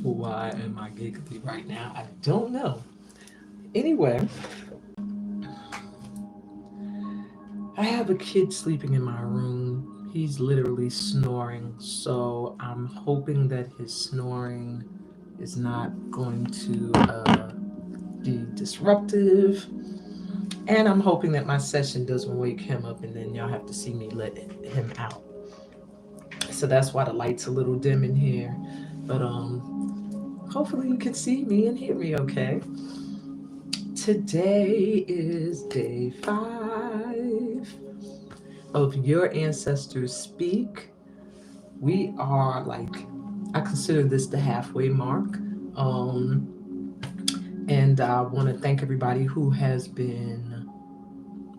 Why am I giggly right now? I don't know. Anyway, I have a kid sleeping in my room. He's literally snoring, so I'm hoping that his snoring is not going to be disruptive. And I'm hoping that my session doesn't wake him up and then y'all have to see me let him out. So that's why the light's a little dim in here. But hopefully you can see me and hear me okay. Today is day 5 of Your Ancestors Speak. We are like, I consider this the halfway mark. And I want to thank everybody who has been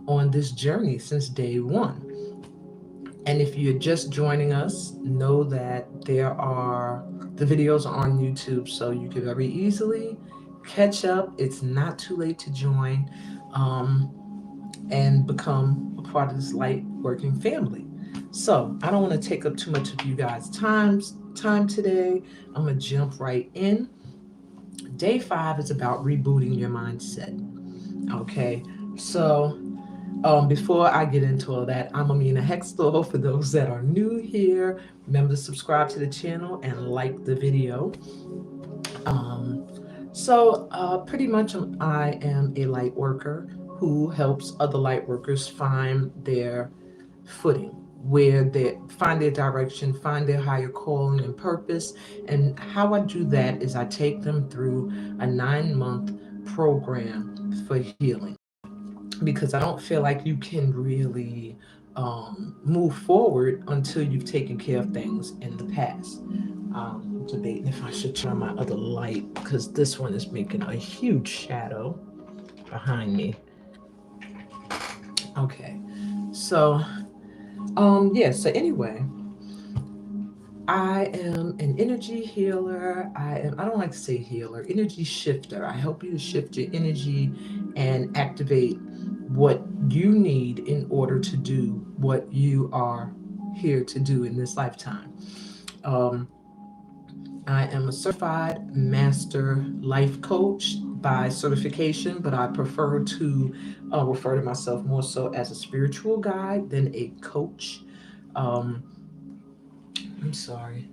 on this journey since day 1. And if you're just joining us, know that the videos are on YouTube, so you can very easily catch up. It's not too late to join and become a part of this light working family. So I don't want to take up too much of you guys' time today. I'm gonna jump right in. Day 5 is about rebooting your mindset. Okay, so before I get into all that, I'm Amina Hextall. For those that are new here, remember to subscribe to the channel and like the video. Pretty much I am a light worker who helps other light workers find their footing, where they find their direction, find their higher calling and purpose. And how I do that is I take them through a 9-month program for healing, because I don't feel like you can really move forward until you've taken care of things in the past. I'm debating if I should turn on my other light because this one is making a huge shadow behind me. Okay, so so anyway, I am an energy healer. I don't like to say healer, energy shifter. I help you to shift your energy and activate what you need in order to do what you are here to do in this lifetime. Um, I am a certified master life coach by certification, but I prefer to refer to myself more so as a spiritual guide than a coach. Um, I'm sorry.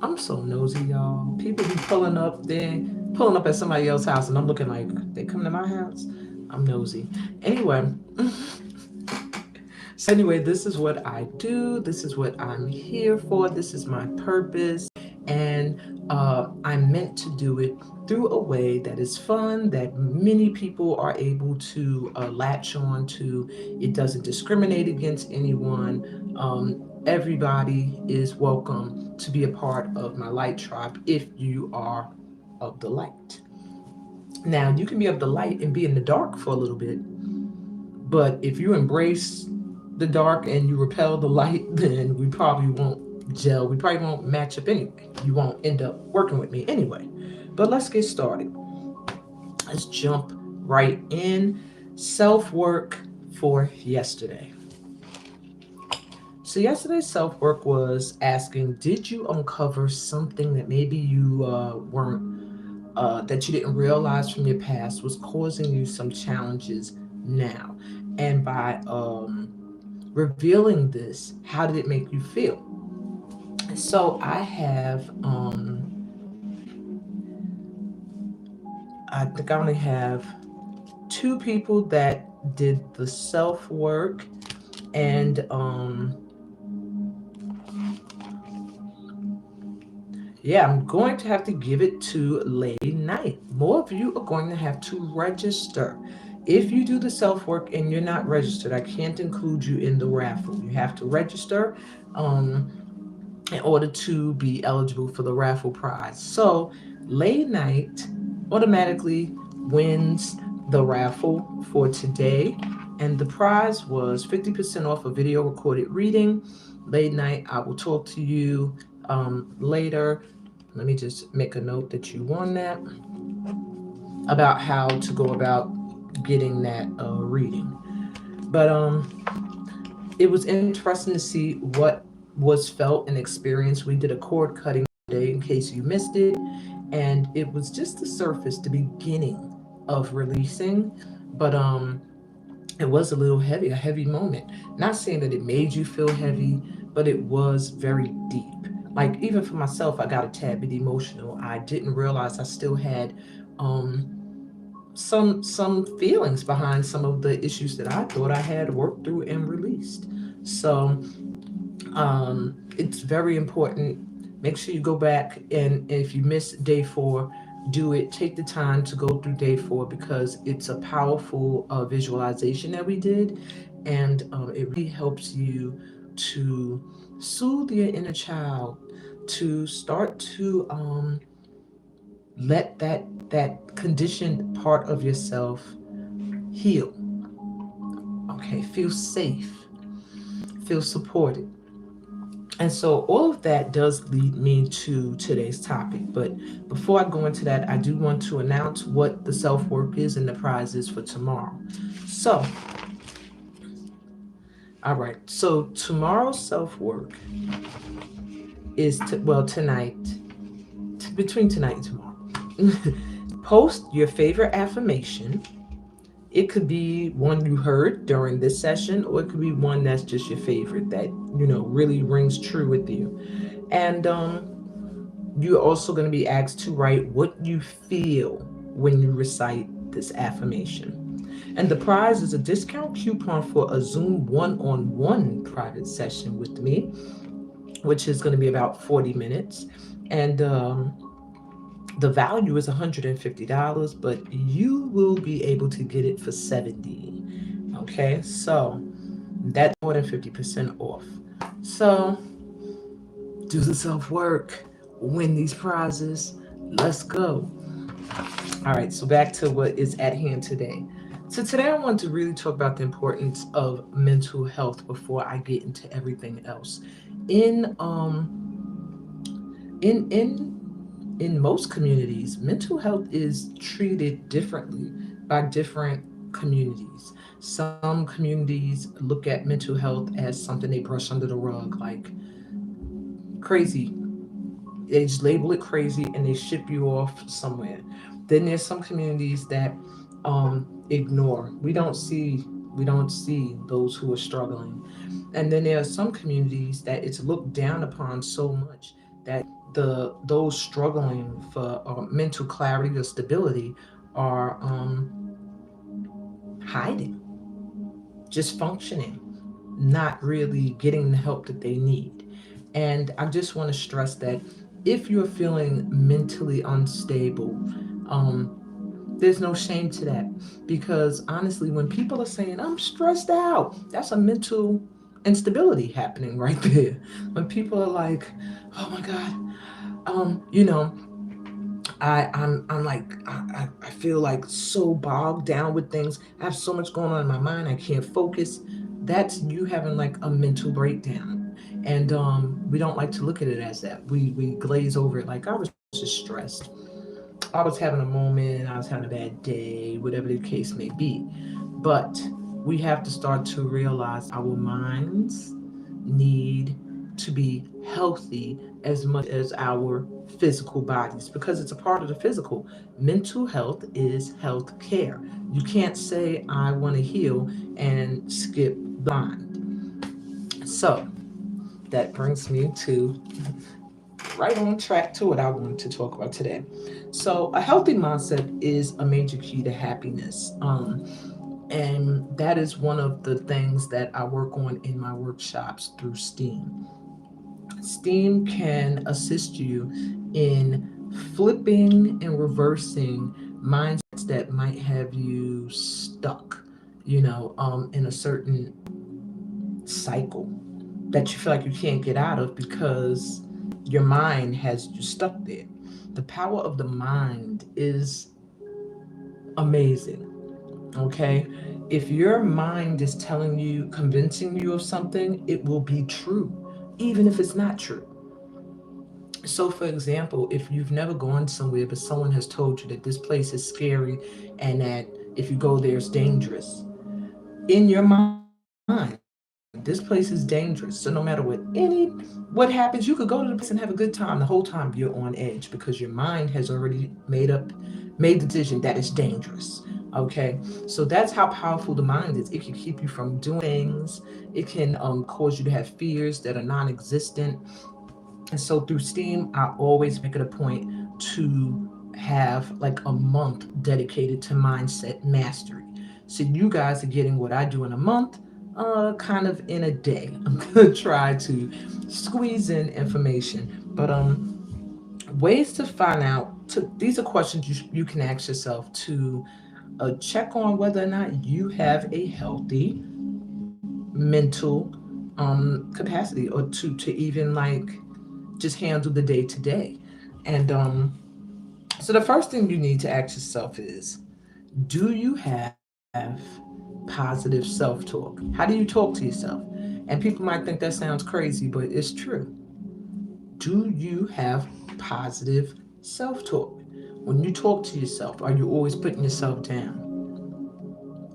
I'm so nosy, y'all. People be pulling up at somebody else's house, and I'm looking like they come to my house. I'm nosy. Anyway, this is what I do. This is what I'm here for. This is my purpose, and I'm meant to do it through a way that is fun, that many people are able to latch on to. It doesn't discriminate against anyone. Everybody is welcome to be a part of my light tribe if you are of the light. Now, you can be of the light and be in the dark for a little bit, but if you embrace the dark and you repel the light, then we probably won't gel. We probably won't match up anyway. You won't end up working with me anyway. But let's get started. Let's jump right in. Self-work for yesterday. So yesterday's self-work was asking, did you uncover something that maybe you that you didn't realize from your past was causing you some challenges now? And by revealing this, how did it make you feel? So I think I only have 2 people that did the self-work, and I'm going to have to give it to late night. More of you are going to have to register. If you do the self-work and you're not registered, I can't include you in the raffle. You have to register in order to be eligible for the raffle prize. So late night automatically wins the raffle for today. And the prize was 50% off a video recorded reading. Late night, I will talk to you later. Let me just make a note that you won that, about how to go about getting that reading. But it was interesting to see what was felt and experienced. We did a cord cutting today in case you missed it. And it was just the surface, the beginning of releasing. But it was a little heavy, a heavy moment. Not saying that it made you feel heavy, but it was very deep. Like even for myself, I got a tad bit emotional. I didn't realize I still had um, some feelings behind some of the issues that I thought I had worked through and released. So it's very important. Make sure you go back, and if you missed day 4, do it. Take the time to go through day 4 because it's a powerful visualization that we did, and it really helps you to soothe your inner child, to start to let that conditioned part of yourself heal. Okay, feel safe, feel supported. And so all of that does lead me to today's topic. But before I go into that, I do want to announce what the self work is and the prizes for tomorrow. So, all right. So tomorrow's self work is tonight, between tonight and tomorrow. Post your favorite affirmation. It could be one you heard during this session, or it could be one that's just your favorite that really rings true with you. And you're also going to be asked to write what you feel when you recite this affirmation. And the prize is a discount coupon for a Zoom one-on-one private session with me, which is going to be about 40 minutes. And the value is $150, but you will be able to get it for $70. Okay, so that's more than 50% off. So do the self work, win these prizes. Let's go. All right, so back to what is at hand today. So today I want to really talk about the importance of mental health before I get into everything else. In in in in most communities, mental health is treated differently by different communities. Some communities look at mental health as something they brush under the rug, like crazy. They just label it crazy and they ship you off somewhere. Then there's some communities that ignore. We don't see those who are struggling. And then there are some communities that it's looked down upon so much that those struggling for mental clarity or stability are hiding, just functioning, not really getting the help that they need. And I just want to stress that if you're feeling mentally unstable, there's no shame to that. Because honestly, when people are saying, I'm stressed out, that's a mental instability happening right there. When people are like, oh my God, you know, I'm like I feel like so bogged down with things. I have so much going on in my mind. I can't focus. That's you having like a mental breakdown. And we don't like to look at it as that. We glaze over it like I was just stressed. I was having a moment. I was having a bad day. Whatever the case may be. But we have to start to realize our minds need to be healthy as much as our physical bodies because it's a part of the physical. Mental health is health care. You can't say, I want to heal and skip the mind. So that brings me to right on track to what I wanted to talk about today. So, a healthy mindset is a major key to happiness. And that is one of the things that I work on in my workshops through STEAM. STEAM can assist you in flipping and reversing mindsets that might have you stuck, in a certain cycle that you feel like you can't get out of because your mind has you stuck there. The power of the mind is amazing. Okay? If your mind is telling you, convincing you of something, it will be true, even if it's not true. So, for example, if you've never gone somewhere, but someone has told you that this place is scary and that if you go there, it's dangerous, in your mind, This place is dangerous. So no matter what happens, you could go to the place and have a good time. The whole time you're on edge because your mind has already made the decision that it's dangerous. Okay, so that's how powerful the mind is. It can keep you from doing things. It can cause you to have fears that are non-existent. And so through STEAM, I always make it a point to have like a month dedicated to mindset mastery. So you guys are getting what I do in a month, kind of in a day. I'm gonna try to squeeze in information, but ways to find out. These are questions you can ask yourself to check on whether or not you have a healthy mental capacity, or to even like just handle the day to day. And so the first thing you need to ask yourself is, do you have positive self talk? How do you talk to yourself? And people might think that sounds crazy, but it's true. Do you have positive self talk? When you talk to yourself, are you always putting yourself down?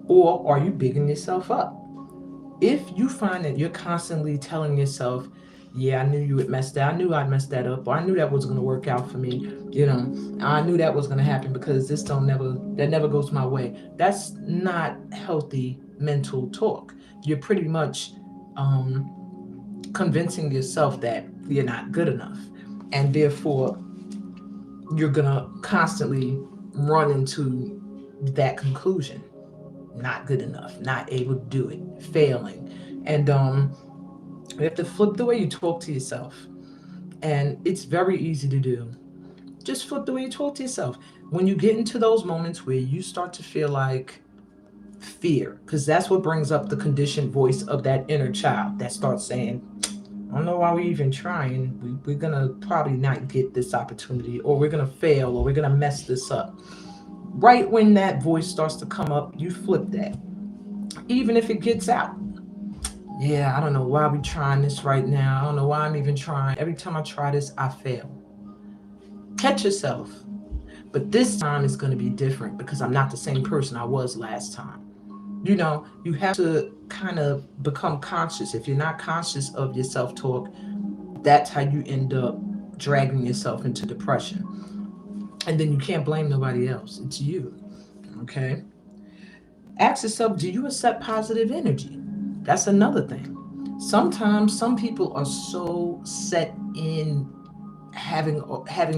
Or are you bigging yourself up? If you find that you're constantly telling yourself, yeah, I knew you would mess that, I knew I'd mess that up, or I knew that was gonna work out for me, I knew that was gonna happen because that never goes my way. That's not healthy mental talk. You're pretty much um, convincing yourself that you're not good enough, and therefore you're gonna constantly run into that conclusion: not good enough, not able to do it, failing. And you have to flip the way you talk to yourself. And it's very easy to do. Just flip the way you talk to yourself. When you get into those moments where you start to feel like fear, because that's what brings up the conditioned voice of that inner child that starts saying, I don't know why we're even trying. We're going to probably not get this opportunity, or we're going to fail, or we're going to mess this up. Right when that voice starts to come up, you flip that. Even if it gets out, yeah, I don't know why we're trying this right now. I don't know why I'm even trying. Every time I try this, I fail. Catch yourself. But this time it's going to be different because I'm not the same person I was last time. You have to kind of become conscious. If you're not conscious of your self talk, that's how you end up dragging yourself into depression. And then you can't blame nobody else. It's you. Okay? Ask yourself, do you accept positive energy? That's another thing. Sometimes some people are so set in having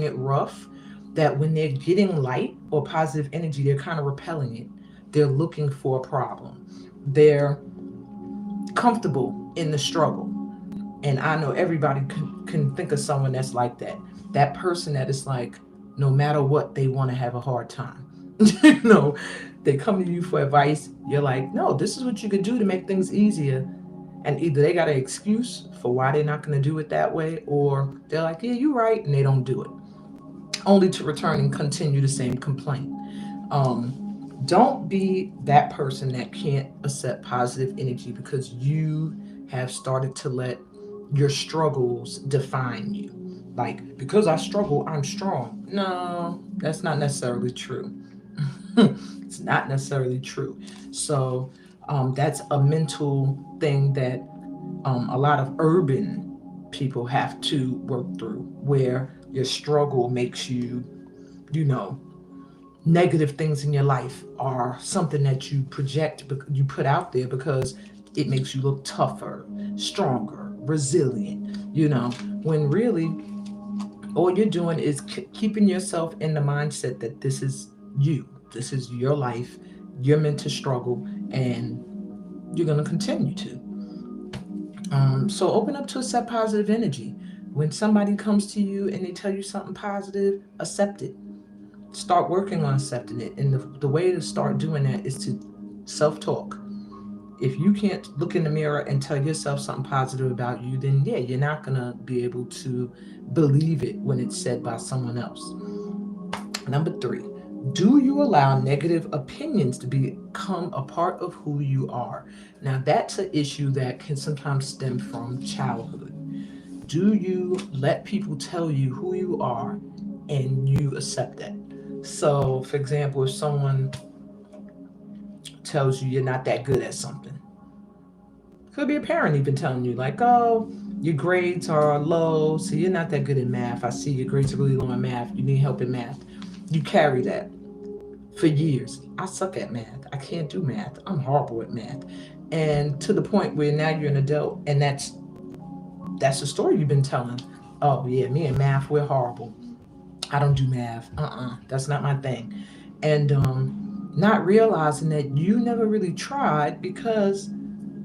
it rough that when they're getting light or positive energy, they're kind of repelling it. They're looking for a problem. They're comfortable in the struggle. And I know everybody can think of someone that's like that. That person that is like, no matter what, they want to have a hard time. you know, they come to you for advice. You're like, no, this is what you could do to make things easier. And either they got an excuse for why they're not going to do it that way, or they're like, yeah, you're right, and they don't do it, only to return and continue the same complaint. Um, don't be that person that can't accept positive energy because you have started to let your struggles define you. Like, because I struggle, I'm strong. No, that's not necessarily true. It's not necessarily true. So, that's a mental thing that a lot of urban people have to work through, where your struggle makes you, you know, negative things in your life are something that you project, you put out there because it makes you look tougher, stronger, resilient, you know, when really all you're doing is keeping yourself in the mindset that this is you, this is your life, you're meant to struggle, and you're going to continue to. So open up to accept positive energy. When somebody comes to you and they tell you something positive, accept it. Start working on accepting it. And the way to start doing that is to self talk. If you can't look in the mirror and tell yourself something positive about you, then yeah, you're not going to be able to believe it when it's said by someone else. Number three, do you allow negative opinions to become a part of who you are? Now, that's an issue that can sometimes stem from childhood. Do you let people tell you who you are and you accept that? So, for example, if someone tells you you're not that good at something, Could be a parent even telling you, like, oh, your grades are low, so you're not that good in math. I see your grades are really low in math. You need help in math. You carry that for years. I suck at math. I can't do math. I'm horrible at math. And to the point where now you're an adult, and that's the story you've been telling. Oh yeah, me and math, we're horrible. I don't do math. That's not my thing. And not realizing that you never really tried because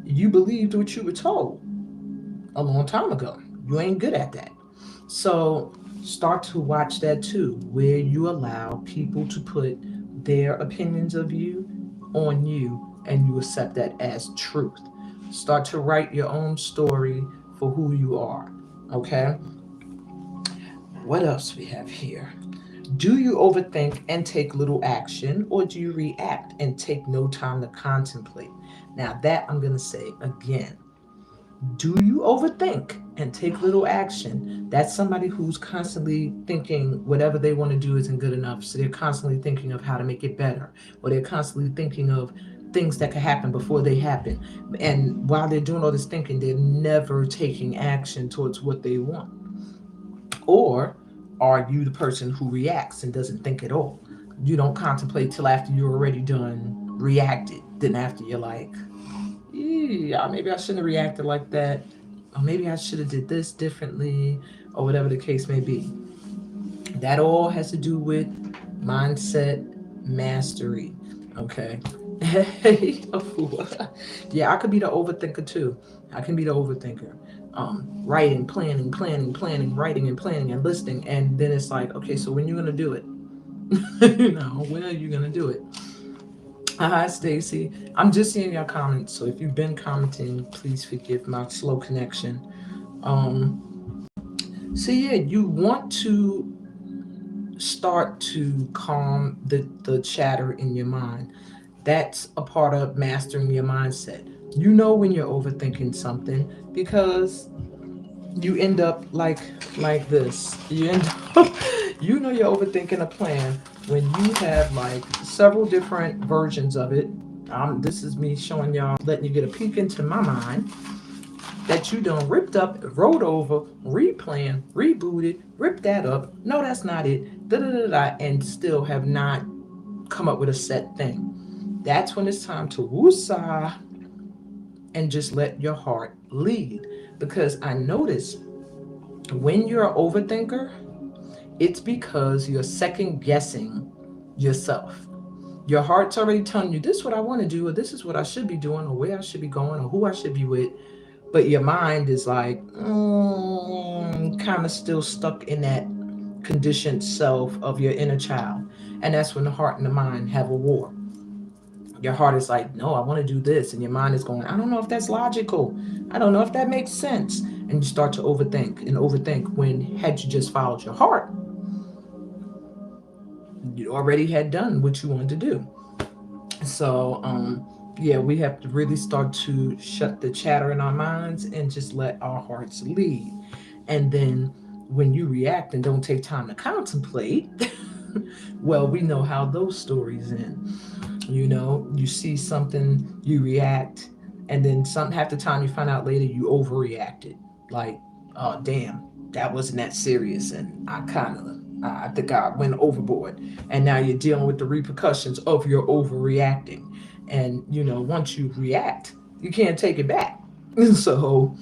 you believed what you were told a long time ago. You ain't good at that. So start to watch that too, where you allow people to put their opinions of you on you and you accept that as truth. Start to write your own story for who you are. Okay? What else we have here? Do you overthink and take little action, or do you react and take no time to contemplate? Now, that I'm going to say again. Do you overthink and take little action? That's somebody who's constantly thinking whatever they want to do isn't good enough. So they're constantly thinking of how to make it better, or they're constantly thinking of things that could happen before they happen. And while they're doing all this thinking, they're never taking action towards what they want. Or are you the person who reacts and doesn't think at all? You don't contemplate till after you're already done reacted. Then after you're like, yeah, maybe I shouldn't have reacted like that. Or maybe I should have did this differently, or whatever the case may be. That all has to do with mindset mastery. Okay. Yeah, I could be the overthinker too. I can be the overthinker. Writing, planning, writing and planning and listing, and then it's like, okay, so when you gonna do it? When are you gonna do it? Hi, Stacy. I'm just seeing your comments, so if you've been commenting, please forgive my slow connection. So yeah, you want to start to calm the chatter in your mind. That's a part of mastering your mindset. You know when you're overthinking something because you end up like this. You end up you know you're overthinking a plan when you have like several different versions of it. This is me showing y'all, letting you get a peek into my mind that you done ripped up, wrote over, replanned, rebooted, ripped that up. No, that's not it. Da da da da, and still have not come up with a set thing. That's when it's time to woosah and just let your heart lead. Because I notice when you're an overthinker, it's because you're second guessing yourself. Your heart's already telling you this is what I want to do, or this is what I should be doing, or where I should be going, or who I should be with. But your mind is like, kind of still stuck in that conditioned self of your inner child. And that's when the heart and the mind have a war. Your heart is like, no, I want to do this. And your mind is going, I don't know if that's logical. I don't know if that makes sense. And you start to overthink and overthink when had you just followed your heart, you already had done what you wanted to do. So, yeah, we have to really start to shut the chatter in our minds and just let our hearts lead. And then when you react and don't take time to contemplate, well, we know how those stories end. You see something, you react, and then half the time you find out later you overreacted. Like, oh damn, that wasn't that serious, and I think I went overboard. And now you're dealing with the repercussions of your overreacting. And once you react, you can't take it back. So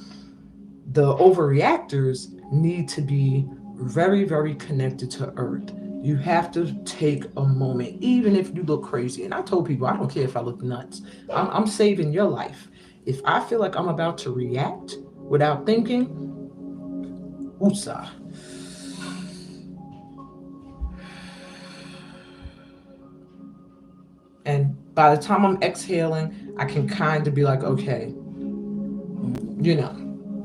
the overreactors need to be very, very connected to earth. You have to take a moment, even if you look crazy. And I told people, I don't care if I look nuts. I'm saving your life. If I feel like I'm about to react without thinking, oopsa. And by the time I'm exhaling, I can kind of be like, okay,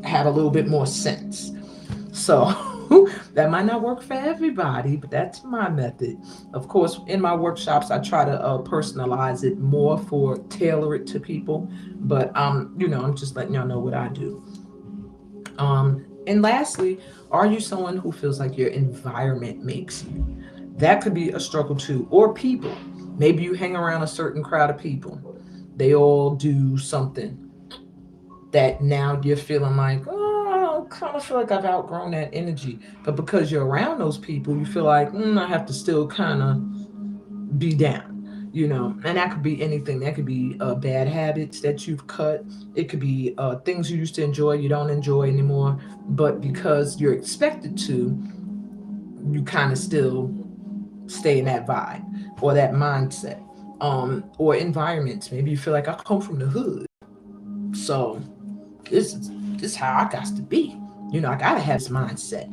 have a little bit more sense. So that might not work for everybody, but that's my method. Of course, in my workshops, I try to personalize it more for tailor it to people. But I'm just letting y'all know what I do. And lastly, are you someone who feels like your environment makes you? That could be a struggle too. Or people. Maybe you hang around a certain crowd of people. They all do something. that now you're feeling like, oh, I kind of feel like I've outgrown that energy. But because you're around those people, you feel like, I have to still kind of be down, and that could be anything. That could be bad habits that you've cut. It could be things you used to enjoy, you don't enjoy anymore. But because you're expected to, you kind of still stay in that vibe or that mindset. Or environments. Maybe you feel like I come from the hood. So this is how I got to be. I gotta have this mindset.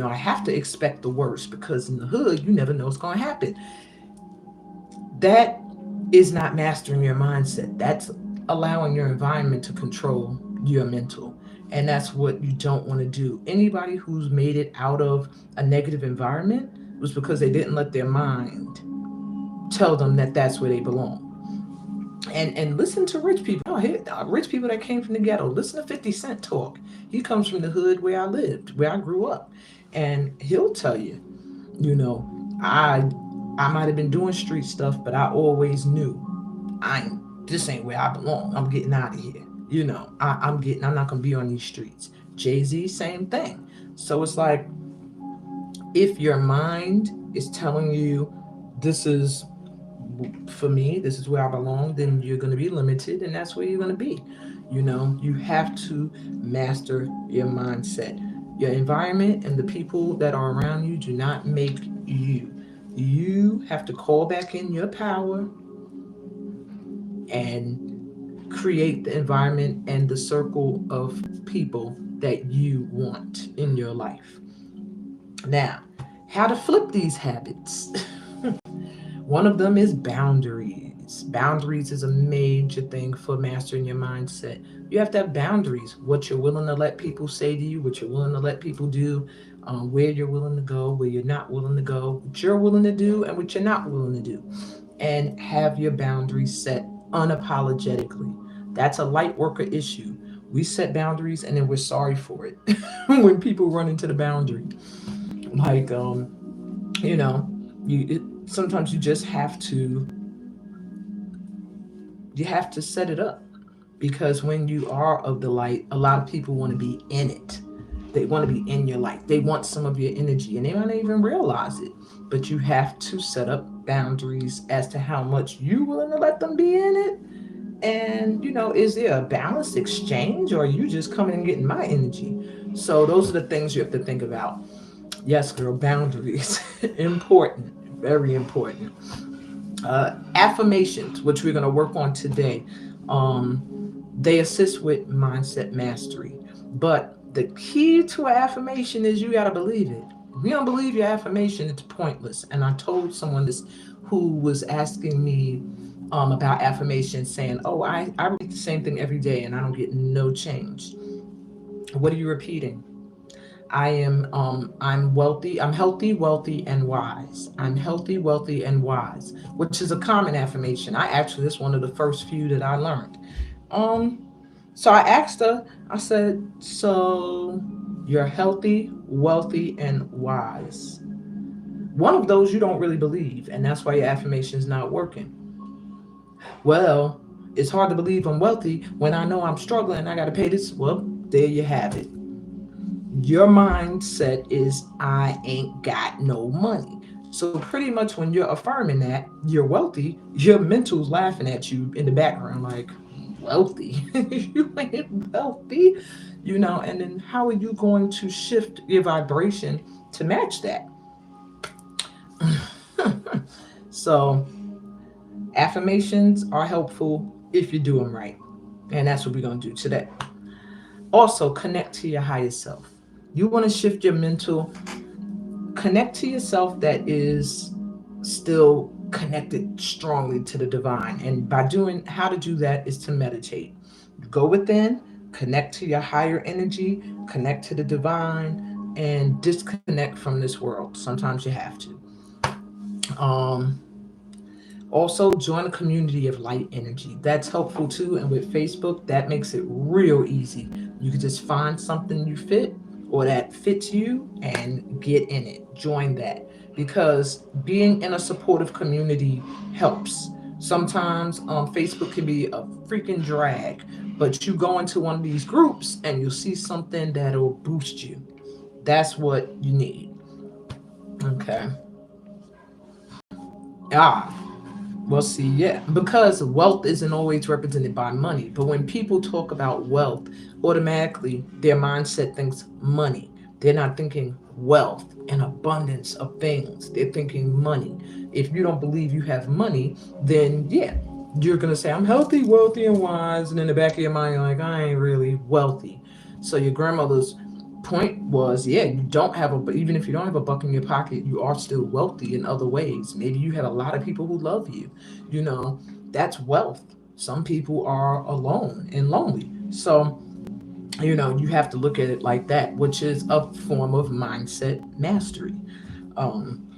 I have to expect the worst because in the hood, you never know what's gonna happen. That is not mastering your mindset. That's allowing your environment to control your mental. And that's what you don't want to do. Anybody who's made it out of a negative environment was because they didn't let their mind tell them that that's where they belong. And listen to rich people. Oh, here, rich people that came from the ghetto. Listen to 50 Cent talk. He comes from the hood where I lived, where I grew up. And he'll tell you, you know, I I might have been doing street stuff, but I always knew this ain't where I belong. I'm getting out of here. I'm not gonna be on these streets. Jay-Z, same thing. So it's like if your mind is telling you this is for me, this is where I belong, then you're going to be limited and that's where you're going to be. You have to master your mindset. Your environment and the people that are around you do not make you. You have to call back in your power and create the environment and the circle of people that you want in your life. Now, how to flip these habits. One of them is boundaries. Boundaries is a major thing for mastering your mindset. You have to have boundaries. What you're willing to let people say to you, what you're willing to let people do, where you're willing to go, where you're not willing to go, what you're willing to do, and what you're not willing to do. And have your boundaries set unapologetically. That's a light worker issue. We set boundaries and then we're sorry for it when people run into the boundary. Like, you know, sometimes you have to set it up because when you are of the light, a lot of people want to be in it. They want to be in your light. They want some of your energy and they might not even realize it. But you have to set up boundaries as to how much you willing to let them be in it. And is there a balanced exchange or are you just coming and getting my energy? So those are the things you have to think about. Yes, girl, boundaries. Important, very important. Affirmations, which we're going to work on today, they assist with mindset mastery. But the key to an affirmation is you got to believe it. If you don't believe your affirmation, it's pointless. And I told someone this who was asking me about affirmations, saying, oh, I repeat the same thing every day and I don't get no change. What are you repeating? I'm wealthy, I'm healthy, wealthy, and wise. I'm healthy, wealthy, and wise, which is a common affirmation. That's one of the first few that I learned. Um, so I asked her, I said, so you're healthy, wealthy, and wise. One of those you don't really believe, and that's why your affirmation is not working. Well, it's hard to believe I'm wealthy when I know I'm struggling. I got to pay this. Well, there you have it. Your mindset is I ain't got no money. So pretty much when you're affirming that you're wealthy, your mental's laughing at you in the background like, wealthy? You ain't wealthy, and then how are you going to shift your vibration to match that? So affirmations are helpful if you do them right. And that's what we're going to do today. Also, connect to your higher self. You want to shift your mental, connect to yourself that is still connected strongly to the divine. And by doing how to do that is to meditate. Go within, connect to your higher energy, connect to the divine, and disconnect from this world. Sometimes you have to. Um, Also, join a community of light energy. That's helpful too. And with Facebook, that makes it real easy. You can just find something you fit or that fits you and get in it. Join that because being in a supportive community helps. Sometimes Facebook can be a freaking drag, But you go into one of these groups and you'll see something that'll boost you. That's what you need. Okay. Ah, well, see, yeah, because wealth isn't always represented by money. But when people talk about wealth, automatically their mindset thinks money. They're not thinking wealth and abundance of things. They're thinking money. If you don't believe you have money, then yeah, you're going to say, I'm healthy, wealthy, and wise. And in the back of your mind, you're like, I ain't really wealthy. So your grandmother's point was, yeah, you don't have a, but even if you don't have a buck in your pocket, you are still wealthy in other ways. Maybe you have a lot of people who love you. You know, that's wealth. Some people are alone and lonely. So, you have to look at it like that, which is a form of mindset mastery. Um,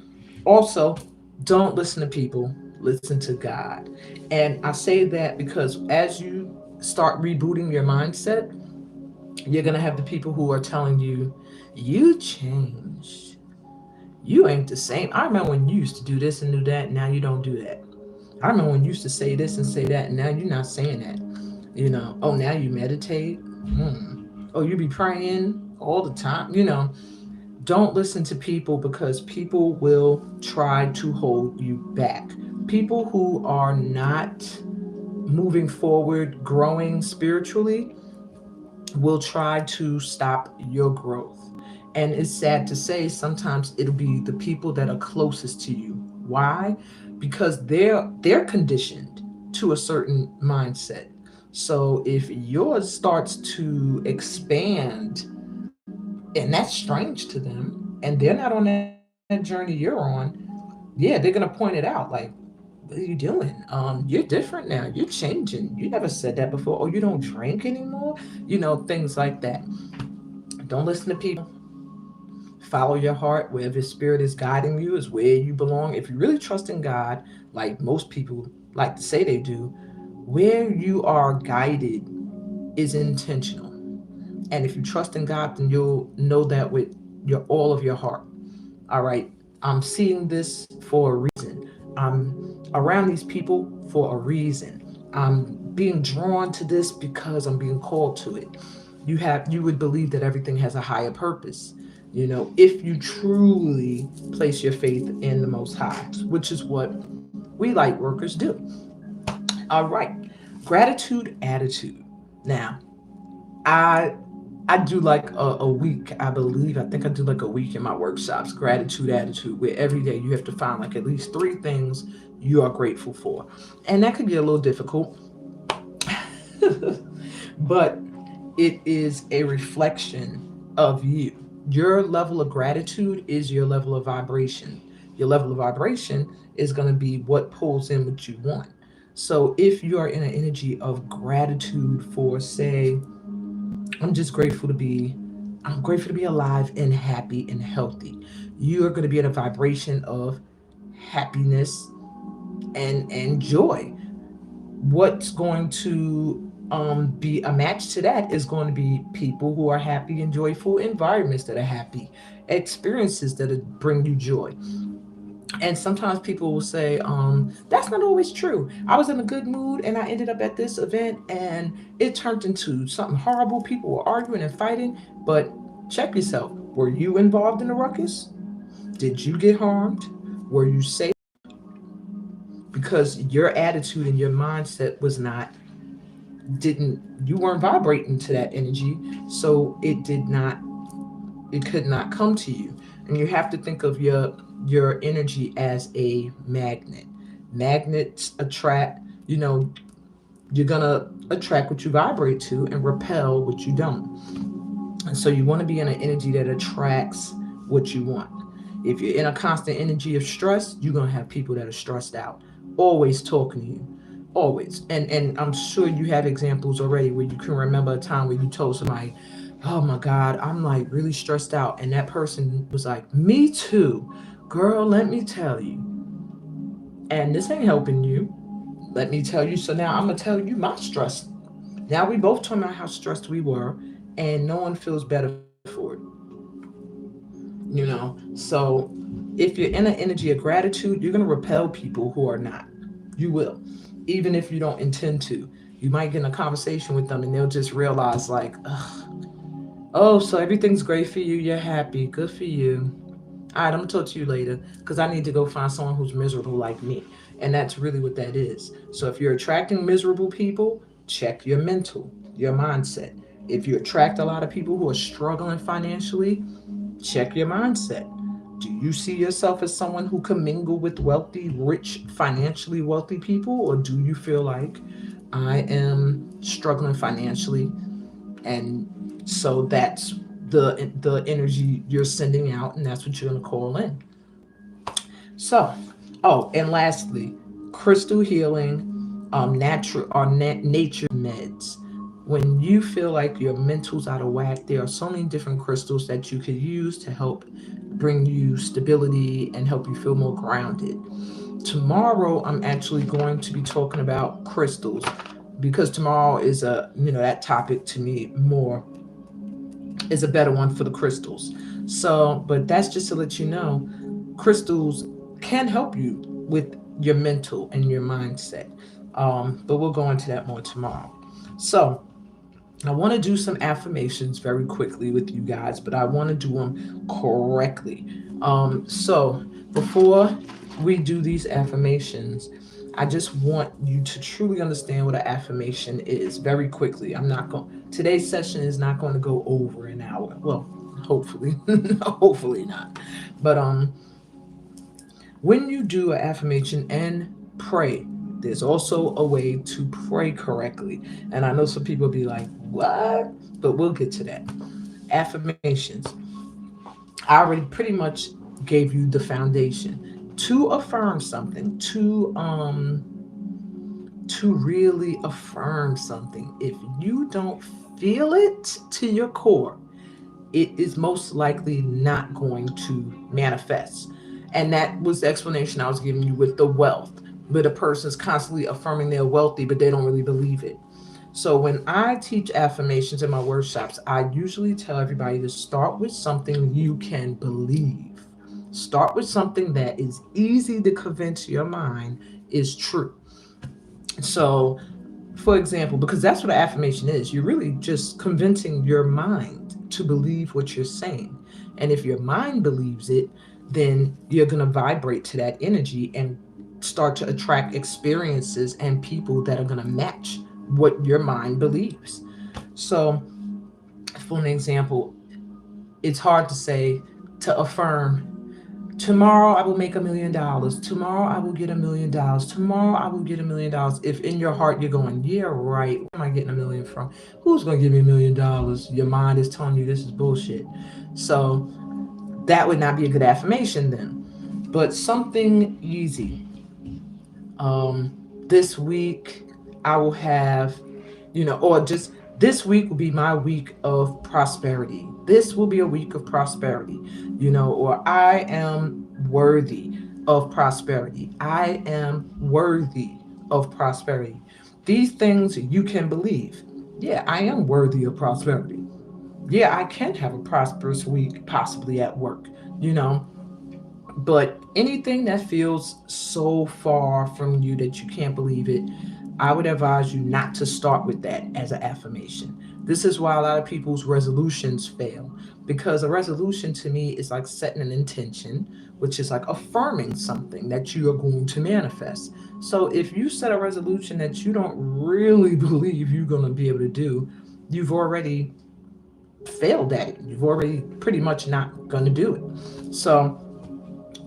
Also, don't listen to people, listen to God. And I say that because as you start rebooting your mindset, you're going to have the people who are telling you, you changed. You ain't the same. I remember when you used to do this and do that, now you don't do that. I remember when you used to say this and say that, and now you're not saying that. Oh, now you meditate. Oh, you be praying all the time. Don't listen to people because people will try to hold you back. People who are not moving forward, growing spiritually, will try to stop your growth. And it's sad to say, sometimes it'll be the people that are closest to you. Why? Because they're conditioned to a certain mindset. So if yours starts to expand and that's strange to them and they're not on that journey you're on, yeah, they're gonna point it out like, what are you doing? You're different now. You're changing. You never said that before. Oh, you don't drink anymore? Things like that. Don't listen to people. Follow your heart. Wherever your spirit is guiding you is where you belong. If you really trust in God, like most people like to say they do, where you are guided is intentional. And if you trust in God, then you'll know that with your all of your heart. All right, I'm seeing this for a reason. I'm around these people for a reason. I'm being drawn to this because I'm being called to it. You would believe that everything has a higher purpose. If you truly place your faith in the Most High, which is what we light workers do. All right, gratitude attitude. Now, I I do like a week, I believe. I think I do like a week in my workshops, gratitude attitude, where every day you have to find like at least three things you are grateful for. And that could be a little difficult, but it is a reflection of you. Your level of gratitude is your level of vibration. Your level of vibration is going to be what pulls in what you want. So if you are in an energy of gratitude for, say, I'm just grateful to be I'm grateful to be alive and happy and healthy. You are going to be at a vibration of happiness and joy. What's going to be a match to that is going to be people who are happy and joyful, environments that are happy, experiences that bring you joy. And sometimes people will say, that's not always true. I was in a good mood and I ended up at this event and it turned into something horrible. People were arguing and fighting. But check yourself. Were you involved in the ruckus? Did you get harmed? Were you safe? Because your attitude and your mindset was not, didn't, you weren't vibrating to that energy. So it could not come to you. And you have to think of your energy as a magnet. Magnets attract, you're gonna attract what you vibrate to and repel what you don't. And so you want to be in an energy that attracts what you want. If you're in a constant energy of stress, you're gonna have people that are stressed out, always talking to you, always. And I'm sure you have examples already where you can remember a time where you told somebody, "Oh my God, I'm like really stressed out," and that person was like, "Me too, girl. Let me tell you." And this ain't helping you. Let me tell you. So now I'm gonna tell you my stress. Now we both talking about how stressed we were, and no one feels better for it. So if you're in an energy of gratitude, you're going to repel people who are not. You will, even if you don't intend to. You might get in a conversation with them and they'll just realize, like, oh, so everything's great for you. You're happy. Good for you. All right, I'm gonna talk to you later because I need to go find someone who's miserable like me. And that's really what that is. So if you're attracting miserable people, check your mental, your mindset. If you attract a lot of people who are struggling financially, check your mindset. Do you see yourself as someone who can mingle with wealthy, rich, financially wealthy people? Or do you feel like I am struggling financially, and so that's the energy you're sending out, and that's what you're going to call in. So, oh, and lastly, crystal healing, natural or nature meds. When you feel like your mental's out of whack, there are so many different crystals that you could use to help bring you stability and help you feel more grounded. Tomorrow, I'm actually going to be talking about crystals because tomorrow is that topic to me more is a better one for the crystals. So, but that's just to let you know, crystals can help you with your mental and your mindset. But we'll go into that more tomorrow. So, I want to do some affirmations very quickly with you guys, but I want to do them correctly. So, before we do these affirmations, I just want you to truly understand what an affirmation is very quickly. Today's session is not going to go over an hour. Well, hopefully, hopefully not. But when you do an affirmation and pray, there's also a way to pray correctly. And I know some people be like, what? But we'll get to that. Affirmations. I already pretty much gave you the foundation. To affirm something, to really affirm something, if you don't feel it to your core, it is most likely not going to manifest. And that was the explanation I was giving you with the wealth, where the person's constantly affirming they're wealthy, but they don't really believe it. So when I teach affirmations in my workshops, I usually tell everybody to start with something you can believe. Start with something that is easy to convince your mind is true. So, for example, because that's what an affirmation is, you're really just convincing your mind to believe what you're saying. And if your mind believes it, then you're going to vibrate to that energy and start to attract experiences and people that are going to match what your mind believes. So, for an example, it's hard to say, to affirm, tomorrow I will make $1 million. Tomorrow I will get $1 million. Tomorrow I will get $1 million. If in your heart you're going, yeah, right, where am I getting $1 million from? Who's going to give me $1 million? Your mind is telling you this is bullshit. So that would not be a good affirmation then. But something easy. This week I will have, or just this week will be my week of prosperity. This will be a week of prosperity, or I am worthy of prosperity. I am worthy of prosperity. These things you can believe. Yeah, I am worthy of prosperity. Yeah, I can have a prosperous week, possibly at work, you know. But anything that feels so far from you that you can't believe it, I would advise you not to start with that as an affirmation. This is why a lot of people's resolutions fail, because a resolution to me is like setting an intention, which is like affirming something that you are going to manifest. So if you set a resolution that you don't really believe you're going to be able to do, you've already failed at it. You've already pretty much not going to do it. So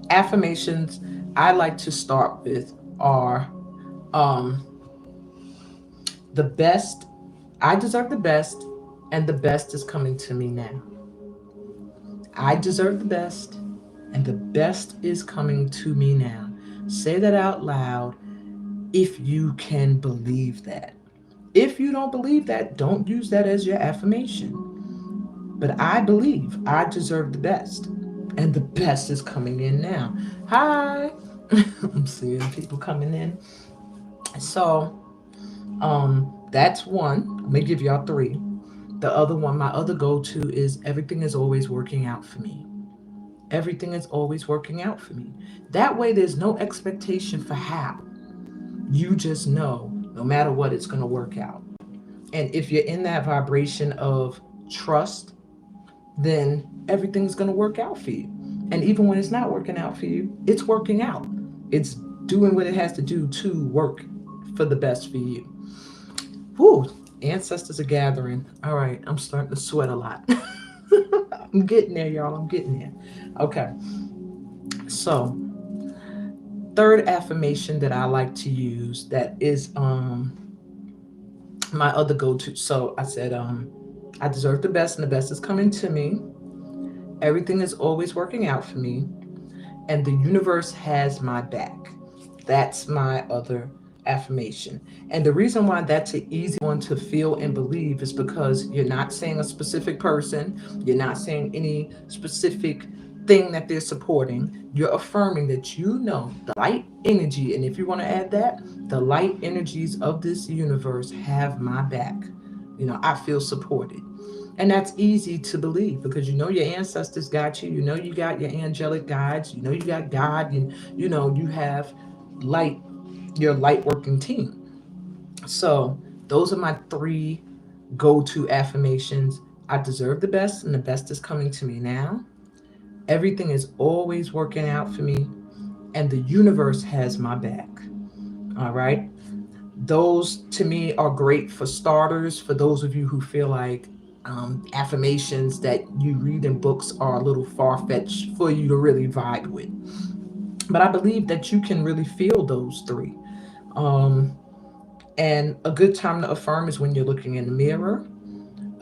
affirmations I like to start with are um, the best, I deserve the best, and the best is coming to me now. I deserve the best, and the best is coming to me now. Say that out loud if you can believe that. If you don't believe that, don't use that as your affirmation. But I believe I deserve the best, and the best is coming in now. Hi. I'm seeing people coming in. So, that's one. I'm gonna give y'all three. The other one, my other go-to is everything is always working out for me. Everything is always working out for me. That way, there's no expectation for how. You just know No matter what, it's going to work out. And if you're in that vibration of trust, then everything's going to work out for you. And even when it's not working out for you, it's working out. It's doing what it has to do to work for the best for you. Whew, ancestors are gathering. All right, I'm starting to sweat a lot. I'm getting there, y'all. I'm getting there. Okay, so third affirmation that I like to use that is my other go-to. So I said I deserve the best and the best is coming to me. Everything is always working out for me, and the universe has my back. That's my other affirmation. And the reason why that's an easy one to feel and believe is because you're not saying a specific person, you're not saying any specific thing that they're supporting. You're affirming that you know the light energy, and if you want to add that, the light energies of this universe have my back. I feel supported. And that's easy to believe because you know your ancestors got you. You know you got your angelic guides. You know you got God. You have light, your light working team. So those are my three go-to affirmations. I deserve the best, and the best is coming to me now. Everything is always working out for me, and the universe has my back. All right. Those to me are great for starters. For those of you who feel like affirmations that you read in books are a little far fetched for you to really vibe with. But I believe that you can really feel those three. Um, and a good time to affirm is when you're looking in the mirror.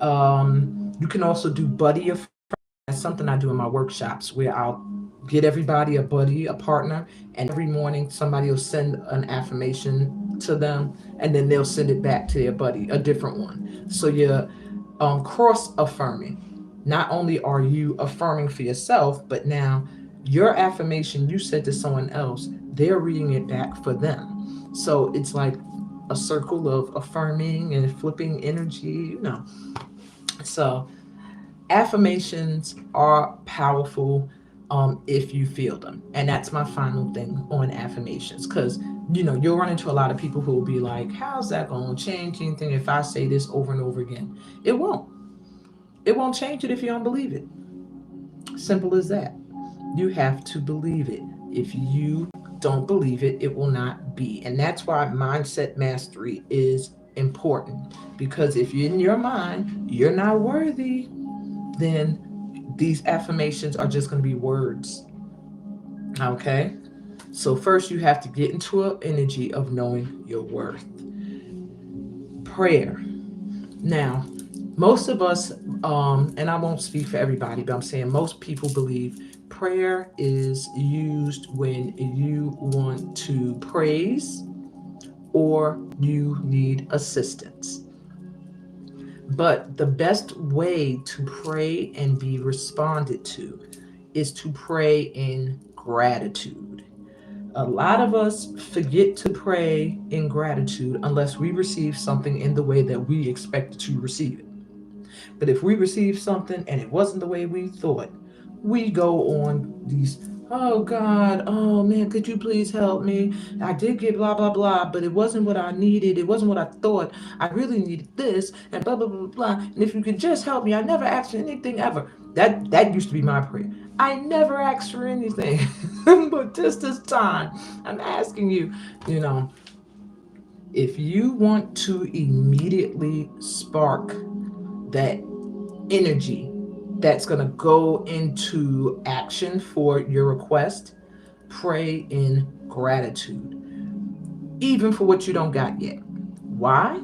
You can also do buddy affirm. That's something I do in my workshops where I'll get everybody a buddy, a partner, and every morning somebody will send an affirmation to them, and then they'll send it back to their buddy, a different one. So you're cross affirming. Not only are you affirming for yourself, but now your affirmation you said to someone else, they're reading it back for them. So it's like a circle of affirming and flipping energy. So affirmations are powerful if you feel them. And that's my final thing on affirmations. Because, you'll run into a lot of people who will be like, how's that going to change anything if I say this over and over again? It won't. It won't change it if you don't believe it. Simple as that. You have to believe it. If you don't believe it, it will not be. And that's why mindset mastery is important. Because if you're in your mind, you're not worthy, then these affirmations are just going to be words. Okay? So first you have to get into an energy of knowing your worth. Prayer. Now, most of us, and I won't speak for everybody, but I'm saying most people believe prayer is used when you want to praise or you need assistance. But the best way to pray and be responded to is to pray in gratitude. A lot of us forget to pray in gratitude unless we receive something in the way that we expected to receive it. But if we receive something and it wasn't the way we thought, we go on these, oh God, oh man, could you please help me? I did get blah, blah, blah, but it wasn't what I needed. It wasn't what I thought. I really needed this and blah, blah, blah, blah. And if you could just help me, I never asked for anything ever. That used to be my prayer. I never asked for anything. But just this time, I'm asking you, you know, if you want to immediately spark that energy that's going to go into action for your request, pray in gratitude, even for what you don't got yet. Why?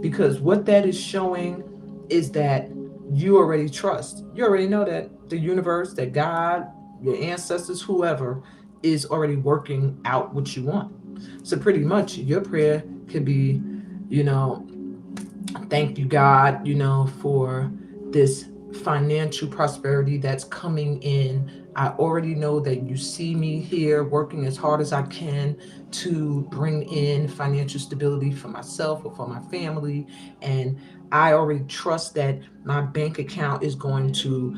Because what that is showing is that you already trust. You already know that the universe, that God, your ancestors, whoever, is already working out what you want. So pretty much your prayer could be, you know, thank you, God, for this financial prosperity that's coming in. I already know that you see me here working as hard as I can to bring in financial stability for myself or for my family. And I already trust that my bank account is going to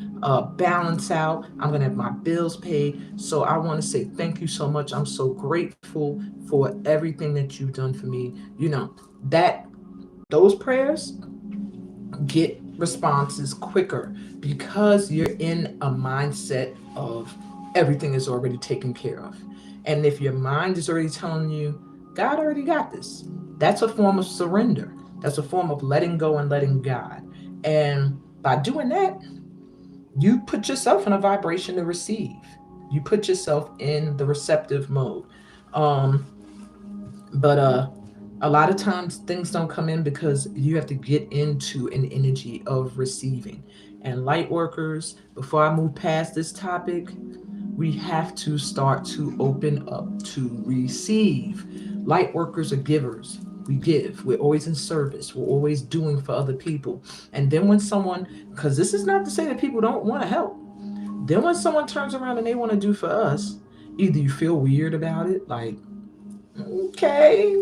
balance out. I'm going to have my bills paid. So I want to say thank you so much. I'm so grateful for everything that you've done for me. That those prayers get responses quicker because you're in a mindset of everything is already taken care of. And if your mind is already telling you, God already got this, that's a form of surrender. That's a form of letting go and letting God. And by doing that, you put yourself in a vibration to receive. You put yourself in the receptive mode. Um, but a lot of times things don't come in because you have to get into an energy of receiving. And light workers, before I move past this topic, we have to start to open up to receive. Light workers are givers. We give. We're always in service. We're always doing for other people. And then when someone, because this is not to say that people don't want to help, then when someone turns around and they want to do for us, either you feel weird about it, like, okay,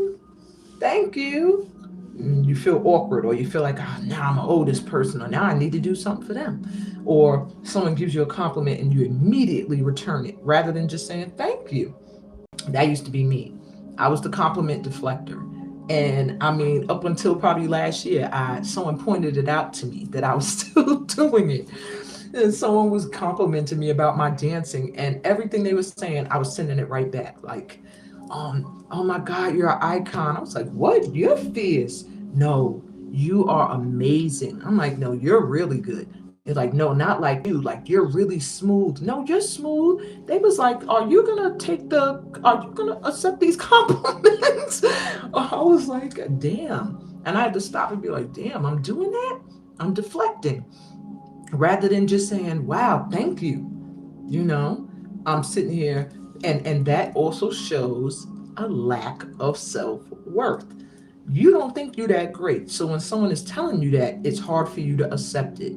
thank you. You feel awkward, or you feel like, oh, now I'm gonna owe this person, or now I need to do something for them. Or someone gives you a compliment and you immediately return it rather than just saying thank you. That used to be me. I was the compliment deflector. And I mean, up until probably last year, someone pointed it out to me that I was still doing it. And someone was complimenting me about my dancing, and everything they were saying, I was sending it right back. Like, oh my God, you're an icon. I was like, what? You're fierce. No, you are amazing. I'm like, no, you're really good. They're like, no, not like you. Like, you're really smooth. No, you're smooth. They was like, are you gonna accept these compliments? I was like, damn. And I had to stop and be like, damn, I'm doing that? I'm deflecting. Rather than just saying, wow, thank you. You know, I'm sitting here, and that also shows a lack of self-worth. You don't think you're that great. So when someone is telling you that, it's hard for you to accept it.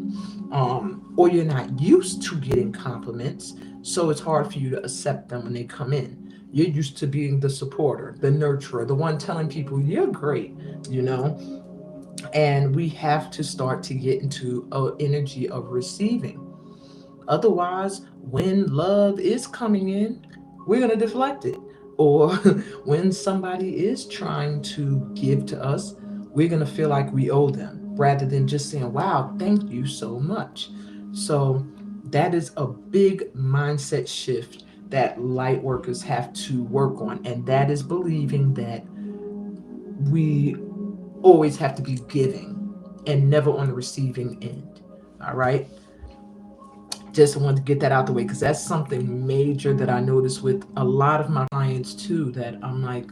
Or you're not used to getting compliments, so it's hard for you to accept them when they come in. You're used to being the supporter, the nurturer, the one telling people you're great, you know? And we have to start to get into an energy of receiving. Otherwise, when love is coming in, we're going to deflect it. Or when somebody is trying to give to us, we're going to feel like we owe them rather than just saying, wow, thank you so much. So that is a big mindset shift that light workers have to work on. And that is believing that we always have to be giving and never on the receiving end. All right. Just wanted to get that out the way because that's something major that I notice with a lot of my clients too. That I'm like,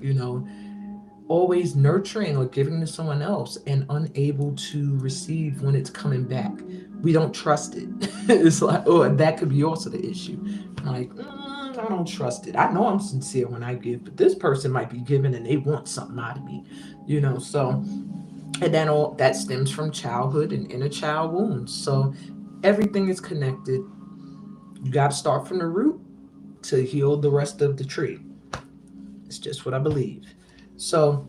always nurturing or giving to someone else and unable to receive when it's coming back. We don't trust it. It's like, oh, that could be also the issue. I'm like, I don't trust it. I know I'm sincere when I give, but this person might be giving and they want something out of me, So, and then all that stems from childhood and inner child wounds. So everything is connected. You got to start from the root to heal the rest of the tree. It's just what I believe. So,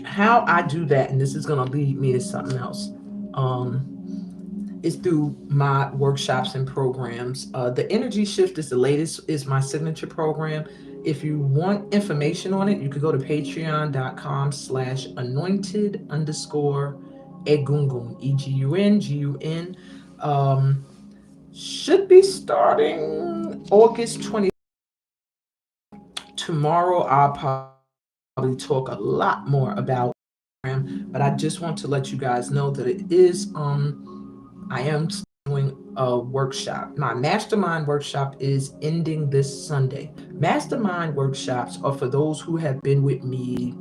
how I do that, and this is going to lead me to something else, um, is through my workshops and programs. The Energy Shift is the latest, is my signature program. If you want information on it, you could go to patreon.com/anointed underscore egungun, EGUNGUN. Should be starting August 20th. Tomorrow, I'll probably talk a lot more about but I just want to let you guys know that it is I am doing a workshop. My mastermind workshop is ending this Sunday. Mastermind workshops are for those who have been with me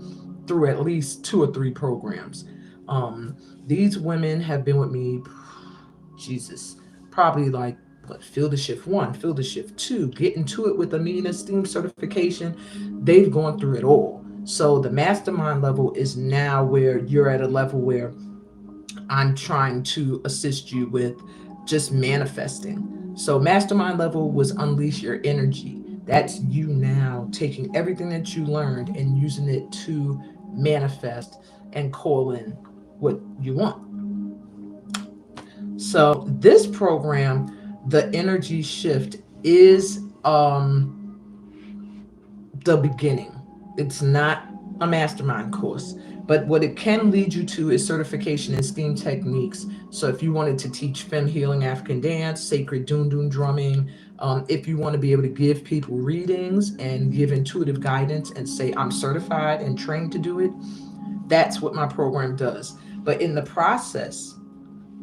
through at least 2 or 3 programs. Um, these women have been with me, Jesus, probably like what, Field of Shift 1, Field of Shift 2, get into it with Amina Steam certification. They've gone through it all. So the mastermind level is now where you're at a level where I'm trying to assist you with just manifesting. So mastermind level was unleash your energy. That's you now taking everything that you learned and using it to manifest and call in what you want. So this program, the energy shift is the beginning. It's not a mastermind course, but what it can lead you to is certification in STEAM techniques. So if you wanted to teach femme healing, African dance, sacred dun drumming, if you want to be able to give people readings and give intuitive guidance and say I'm certified and trained to do it, that's what my program does. But in the process,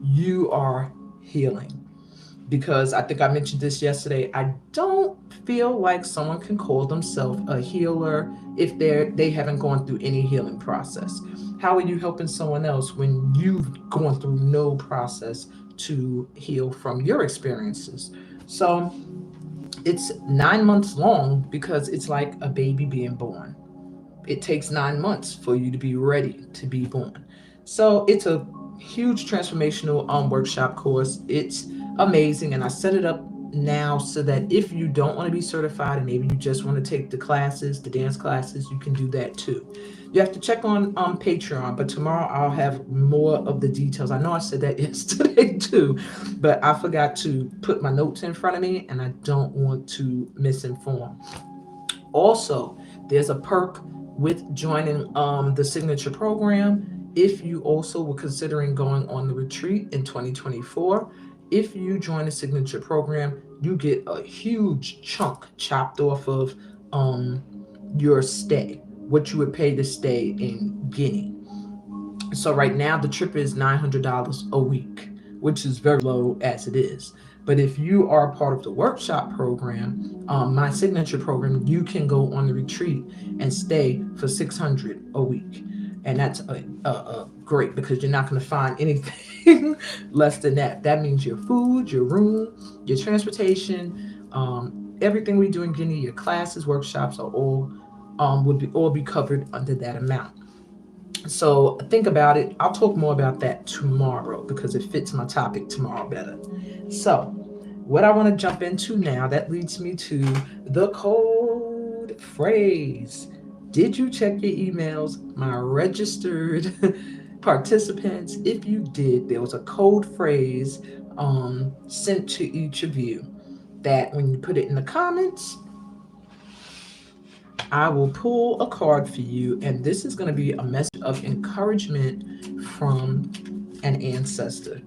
you are healing, because I think I mentioned this yesterday. I don't feel like someone can call themselves a healer if they haven't gone through any healing process. How are you helping someone else when you've gone through no process to heal from your experiences? So it's 9 months long because it's like a baby being born. It takes 9 months for you to be ready to be born. So it's a huge transformational workshop course. It's amazing, and I set it up now so that if you don't want to be certified and maybe you just want to take the classes, the dance classes, you can do that too. You have to check on Patreon, but tomorrow I'll have more of the details. I know I said that yesterday too, but I forgot to put my notes in front of me, and I don't want to misinform. Also, there's a perk with joining the signature program. If you also were considering going on the retreat in 2024, if you join the signature program, you get a huge chunk chopped off of your stay, what you would pay to stay in Guinea. So right now the trip is $900 a week, which is very low as it is. But if you are a part of the workshop program, my signature program, you can go on the retreat and stay for $600 a week, and that's great because you're not going to find anything less than that. That means your food, your room, your transportation, everything we do in Guinea, your classes, workshops are all would be all be covered under that amount. So think about it. I'll talk more about that tomorrow because it fits my topic tomorrow better. So, what I want to jump into now, that leads me to the code phrase. Did you check your emails, my registered participants? If you did, there was a code phrase sent to each of you that when you put it in the comments, I will pull a card for you, and this is going to be a message of encouragement from an ancestor.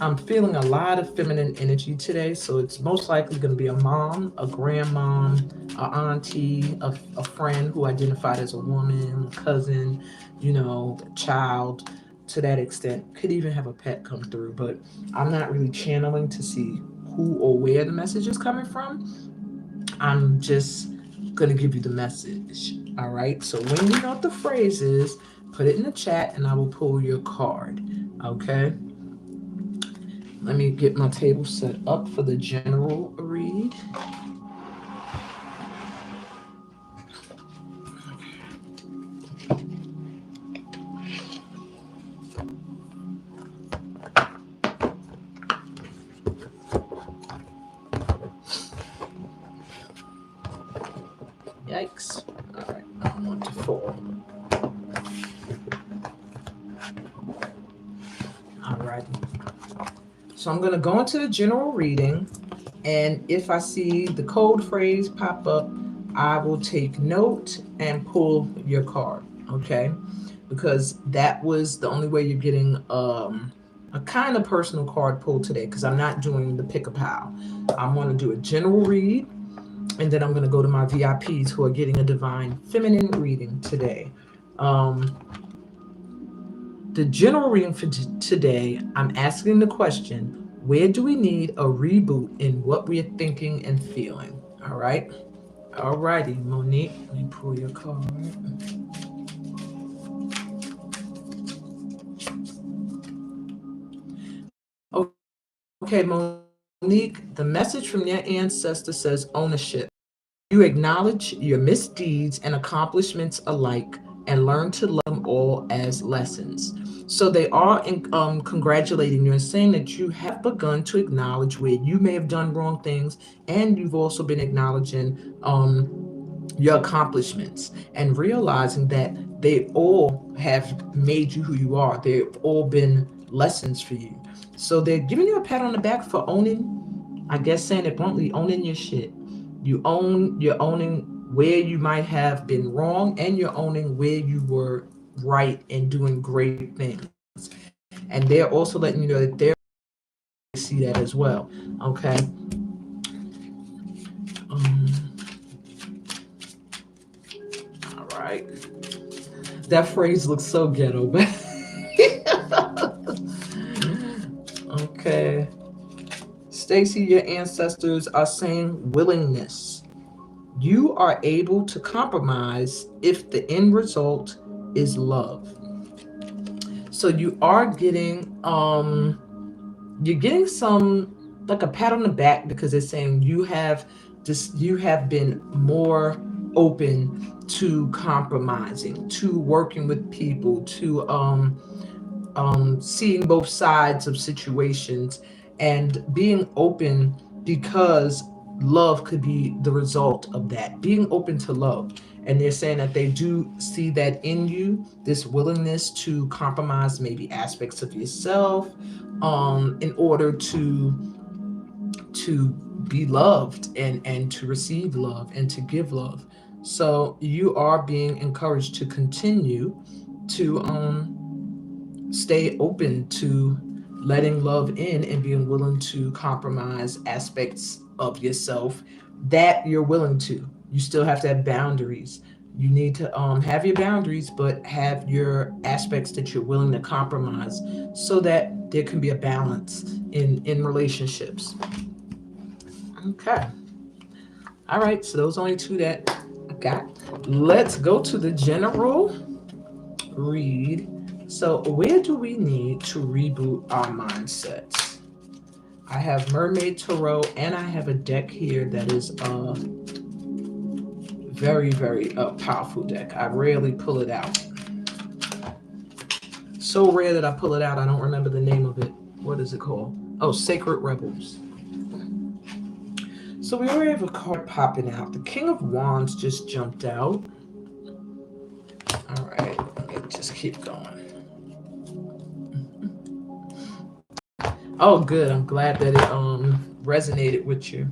I'm feeling a lot of feminine energy today, so it's most likely going to be a mom, a grandmom, a auntie, a friend who identified as a woman, a cousin, a child to that extent. Could even have a pet come through, but I'm not really channeling to see who or where the message is coming from. I'm just going to give you the message. All right. So when you know what the phrase is, put it in the chat and I will pull your card. Okay. Let me get my table set up for the general read. Yikes. All right. I don't want to fall. All right. So I'm going to go into the general reading, and if I see the code phrase pop up, I will take note and pull your card, okay? Because that was the only way you're getting a kind of personal card pulled today, because I'm not doing the pick-a-pile. I'm going to do a general read, and then I'm going to go to my VIPs who are getting a divine feminine reading today. The general reading for today, I'm asking the question, where do we need a reboot in what we're thinking and feeling? All right. All righty, Monique, let me pull your card. Okay, Monique, the message from your ancestor says ownership. You acknowledge your misdeeds and accomplishments alike and learn to love them all as lessons. So they are congratulating you and saying that you have begun to acknowledge where you may have done wrong things, and you've also been acknowledging your accomplishments and realizing that they all have made you who you are. They've all been lessons for you. So they're giving you a pat on the back for owning, I guess saying it bluntly, owning your shit. You're owning where you might have been wrong, and you're owning where you were right and doing great things. And they're also letting you know that they're see that as well. Okay. Um, all right. That phrase looks so ghetto, but okay. Stacy, your ancestors are saying willingness. You are able to compromise if the end result is love. So you are getting you're getting some, like, a pat on the back, because they're saying you have been more open to compromising, to working with people, to seeing both sides of situations and being open, because love could be the result of that, being open to love. And they're saying that they do see that in you, this willingness to compromise maybe aspects of yourself, in order to be loved, and to receive love and to give love. So you are being encouraged to continue to stay open to letting love in and being willing to compromise aspects of yourself that you're willing to. You still have to have boundaries. You need to have your boundaries, but have your aspects that you're willing to compromise, so that there can be a balance in relationships. Okay. All right. So those are only two that I got. Let's go to the general read. So where do we need to reboot our mindsets? I have Mermaid Tarot, and I have a deck here that is a very, very powerful deck. I rarely pull it out. So rare that I pull it out, I don't remember the name of it. What is it called? Oh, Sacred Rebels. So we already have a card popping out. The King of Wands just jumped out. All right, let's just keep going. Oh, good. I'm glad that it resonated with you.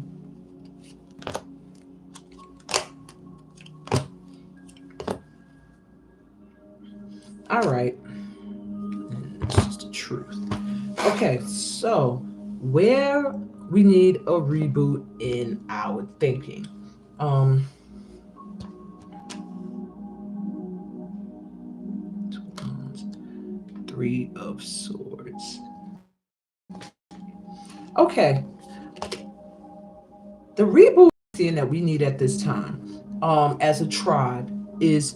All right. It's just the truth. Okay, so where we need a reboot in our thinking. Three of Swords. Okay. The reboot that we need at this time, as a tribe, is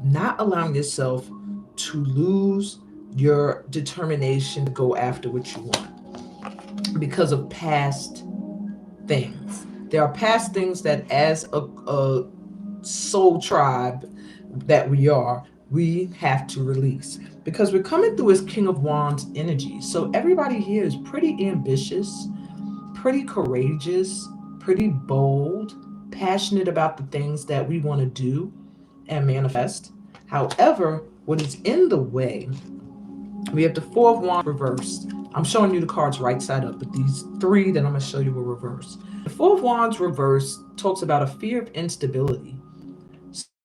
not allowing yourself to lose your determination to go after what you want because of past things. There are past things that, as a soul tribe that we have to release, because we're coming through as King of Wands energy. So everybody here is pretty ambitious, pretty courageous, pretty bold, passionate about the things that we want to do and manifest. However, what is in the way, we have the Four of Wands reversed. I'm showing you the cards right side up, but these three that I'm going to show you are reversed. The Four of Wands reversed talks about a fear of instability.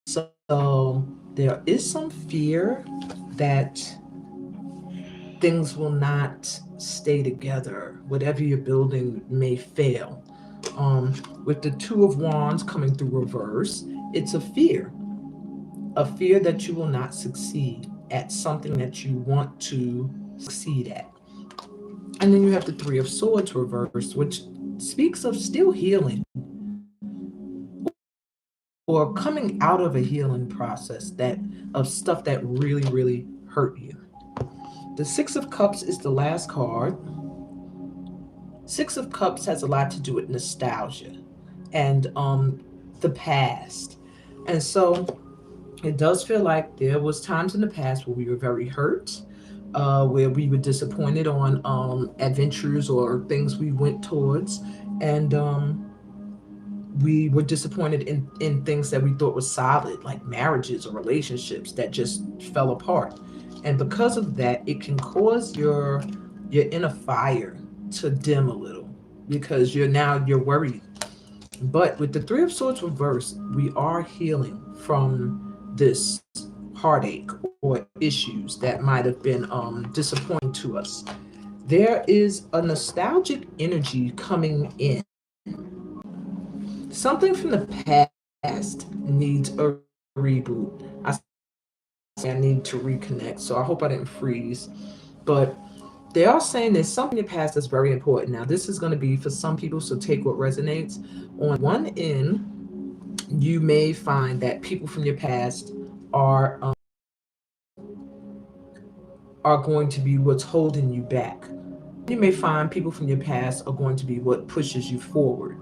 So there is some fear that things will not stay together. Whatever you're building may fail. With the Two of Wands coming through reverse, it's a fear that you will not succeed at something that you want to succeed at. And then you have the Three of Swords reversed, which speaks of still healing or coming out of a healing process of stuff that really, really hurt you. The Six of Cups is the last card. Six of Cups has a lot to do with nostalgia and the past. And so It does feel like there was times in the past where we were very hurt, where we were disappointed on adventures or things we went towards, and we were disappointed in things that we thought was solid, like marriages or relationships that just fell apart. And because of that, it can cause your inner fire to dim a little because you're worried. But with the Three of Swords reversed, we are healing from this heartache or issues that might have been disappointing to us. There is a nostalgic energy coming in. Something from the past needs a reboot. I say I need to reconnect, so I hope I didn't freeze. But they are saying there's something in your past that's very important. Now, this is going to be for some people, so take what resonates. On one end, you may find that people from your past are are going to be what's holding you back. You may find people from your past are going to be what pushes you forward.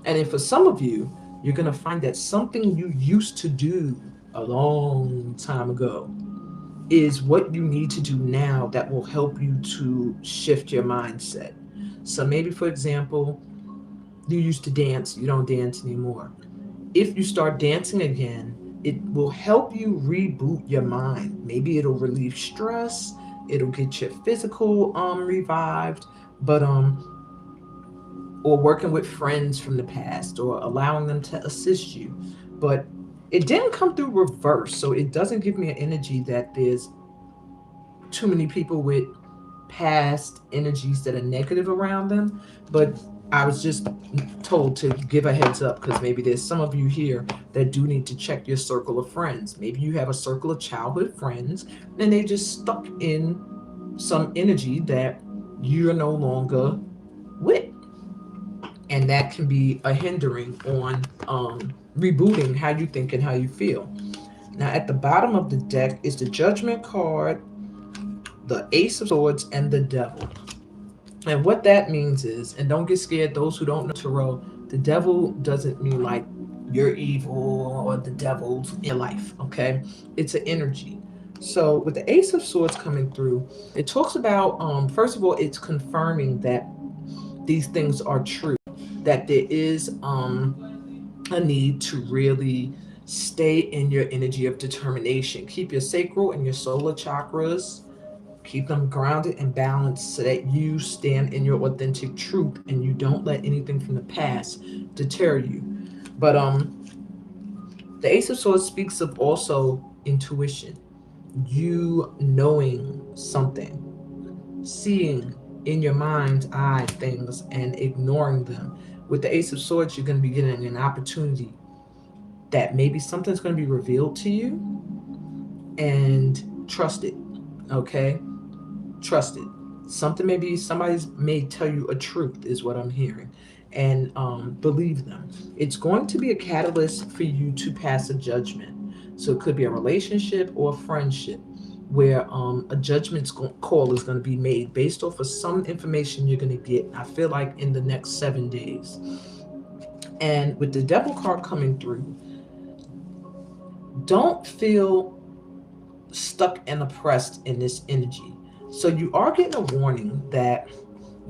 And then for some of you, you're going to find that something you used to do a long time ago is what you need to do now that will help you to shift your mindset. So maybe, for example, you used to dance, you don't dance anymore. If you start dancing again, it will help you reboot your mind. Maybe it'll relieve stress, it'll get your physical revived, but or working with friends from the past or allowing them to assist you. But it didn't come through reverse, so it doesn't give me an energy that there's too many people with past energies that are negative around them. But I was just told to give a heads up because maybe there's some of you here that do need to check your circle of friends. Maybe you have a circle of childhood friends and they just stuck in some energy that you're no longer with. And that can be a hindering on rebooting how you think and how you feel. Now, at the bottom of the deck is the Judgment card, the Ace of Swords, and the Devil. And what that means is, and don't get scared, those who don't know tarot, the devil doesn't mean like you're evil or the devil's in your life, okay? It's an energy. So with the Ace of Swords coming through, it talks about, first of all, it's confirming that these things are true, that there is a need to really stay in your energy of determination. Keep your sacral and your solar chakras, keep them grounded and balanced so that you stand in your authentic truth and you don't let anything from the past deter you. But the Ace of Swords speaks of also intuition, you knowing something, seeing in your mind's eye things and ignoring them. With the Ace of Swords, you're going to be getting an opportunity that maybe something's going to be revealed to you, and trust it, okay? Trust it. Something, maybe somebody's may tell you a truth is what I'm hearing, and believe them. It's going to be a catalyst for you to pass a judgment. So it could be a relationship or a friendship where a judgment call is going to be made based off of some information you're going to get. I feel like in the next 7 days. And with the Devil card coming through, don't feel stuck and oppressed in this energy. So you are getting a warning that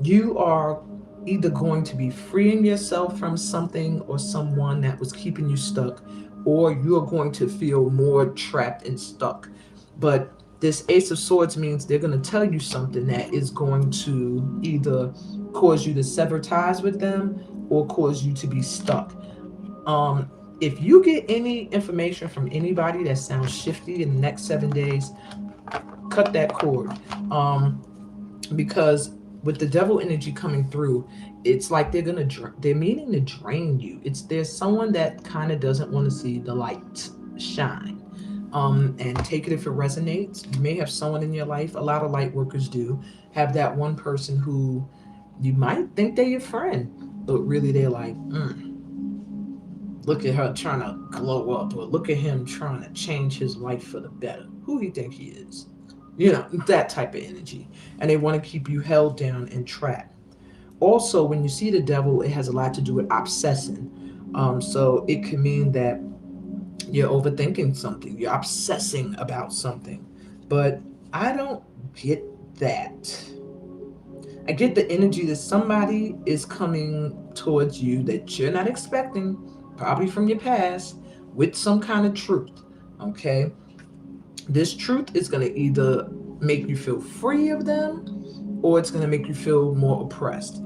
you are either going to be freeing yourself from something or someone that was keeping you stuck, or you're going to feel more trapped and stuck. But this Ace of Swords means they're going to tell you something that is going to either cause you to sever ties with them or cause you to be stuck. If you get any information from anybody that sounds shifty in the next 7 days, cut that cord. Because with the devil energy coming through, it's like they're meaning to drain you. It's there's someone that kind of doesn't want to see the light shine. And take it if it resonates. You may have someone in your life. A lot of light workers do have that one person who you might think they're your friend, but really they're like, look at her trying to glow up, or look at him trying to change his life for the better. Who do you think he is? You know, that type of energy. And they want to keep you held down and trapped. Also, when you see the devil, it has a lot to do with obsessing. So it can mean that You're overthinking something. You're obsessing about something. But I don't get that. I get the energy that somebody is coming towards you that you're not expecting, probably from your past, with some kind of truth. Okay? This truth is going to either make you feel free of them or it's going to make you feel more oppressed.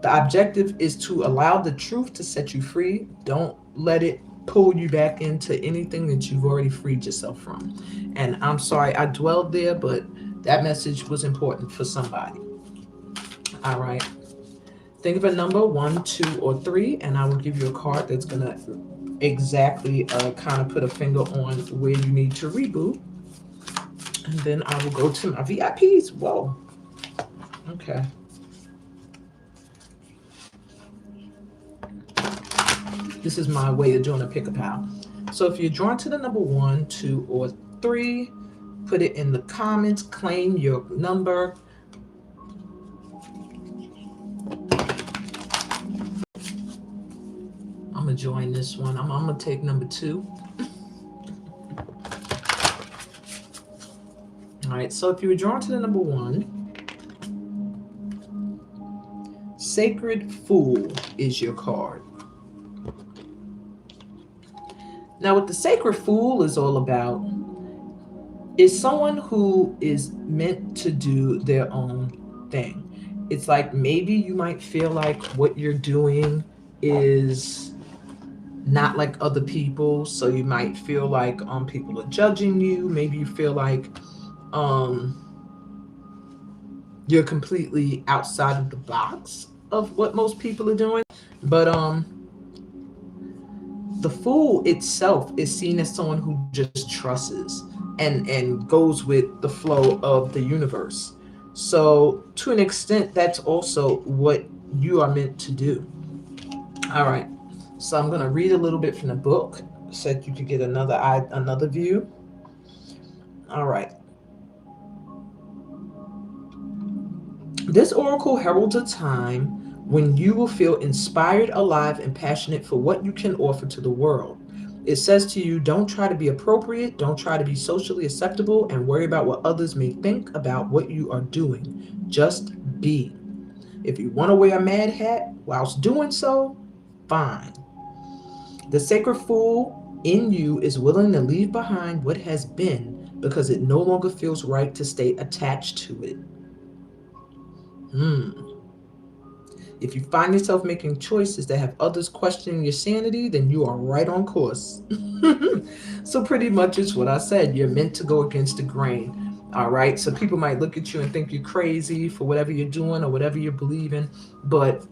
The objective is to allow the truth to set you free. Don't let it pull you back into anything that you've already freed yourself from. And I'm sorry I dwelled there, but that message was important for somebody. All right. Think of a number, 1, 2, or 3, and I will give you a card that's going to exactly kind of put a finger on where you need to reboot. And then I will go to my VIPs. Whoa. Okay. This is my way of doing a pick a pal. So if you're drawn to the number 1, 2, or 3, put it in the comments. Claim your number. I'm going to join this one. I'm going to take number 2. All right, so if you were drawn to the number 1, Sacred Fool is your card. Now, what the Sacred Fool is all about is someone who is meant to do their own thing. It's like maybe you might feel like what you're doing is not like other people, so you might feel like people are judging you. Maybe you feel like you're completely outside of the box of what most people are doing. But the fool itself is seen as someone who just trusts and goes with the flow of the universe. So to an extent, that's also what you are meant to do. All right. So I'm going to read a little bit from the book so that you can get another view. All right. This oracle heralds a time when you will feel inspired, alive, and passionate for what you can offer to the world. It says to you, don't try to be appropriate, don't try to be socially acceptable, and worry about what others may think about what you are doing. Just be. If you want to wear a mad hat whilst doing so, fine. The Sacred Fool in you is willing to leave behind what has been because it no longer feels right to stay attached to it. If you find yourself making choices that have others questioning your sanity, then you are right on course. So pretty much it's what I said. You're meant to go against the grain. All right. So people might look at you and think you're crazy for whatever you're doing or whatever you're believing, but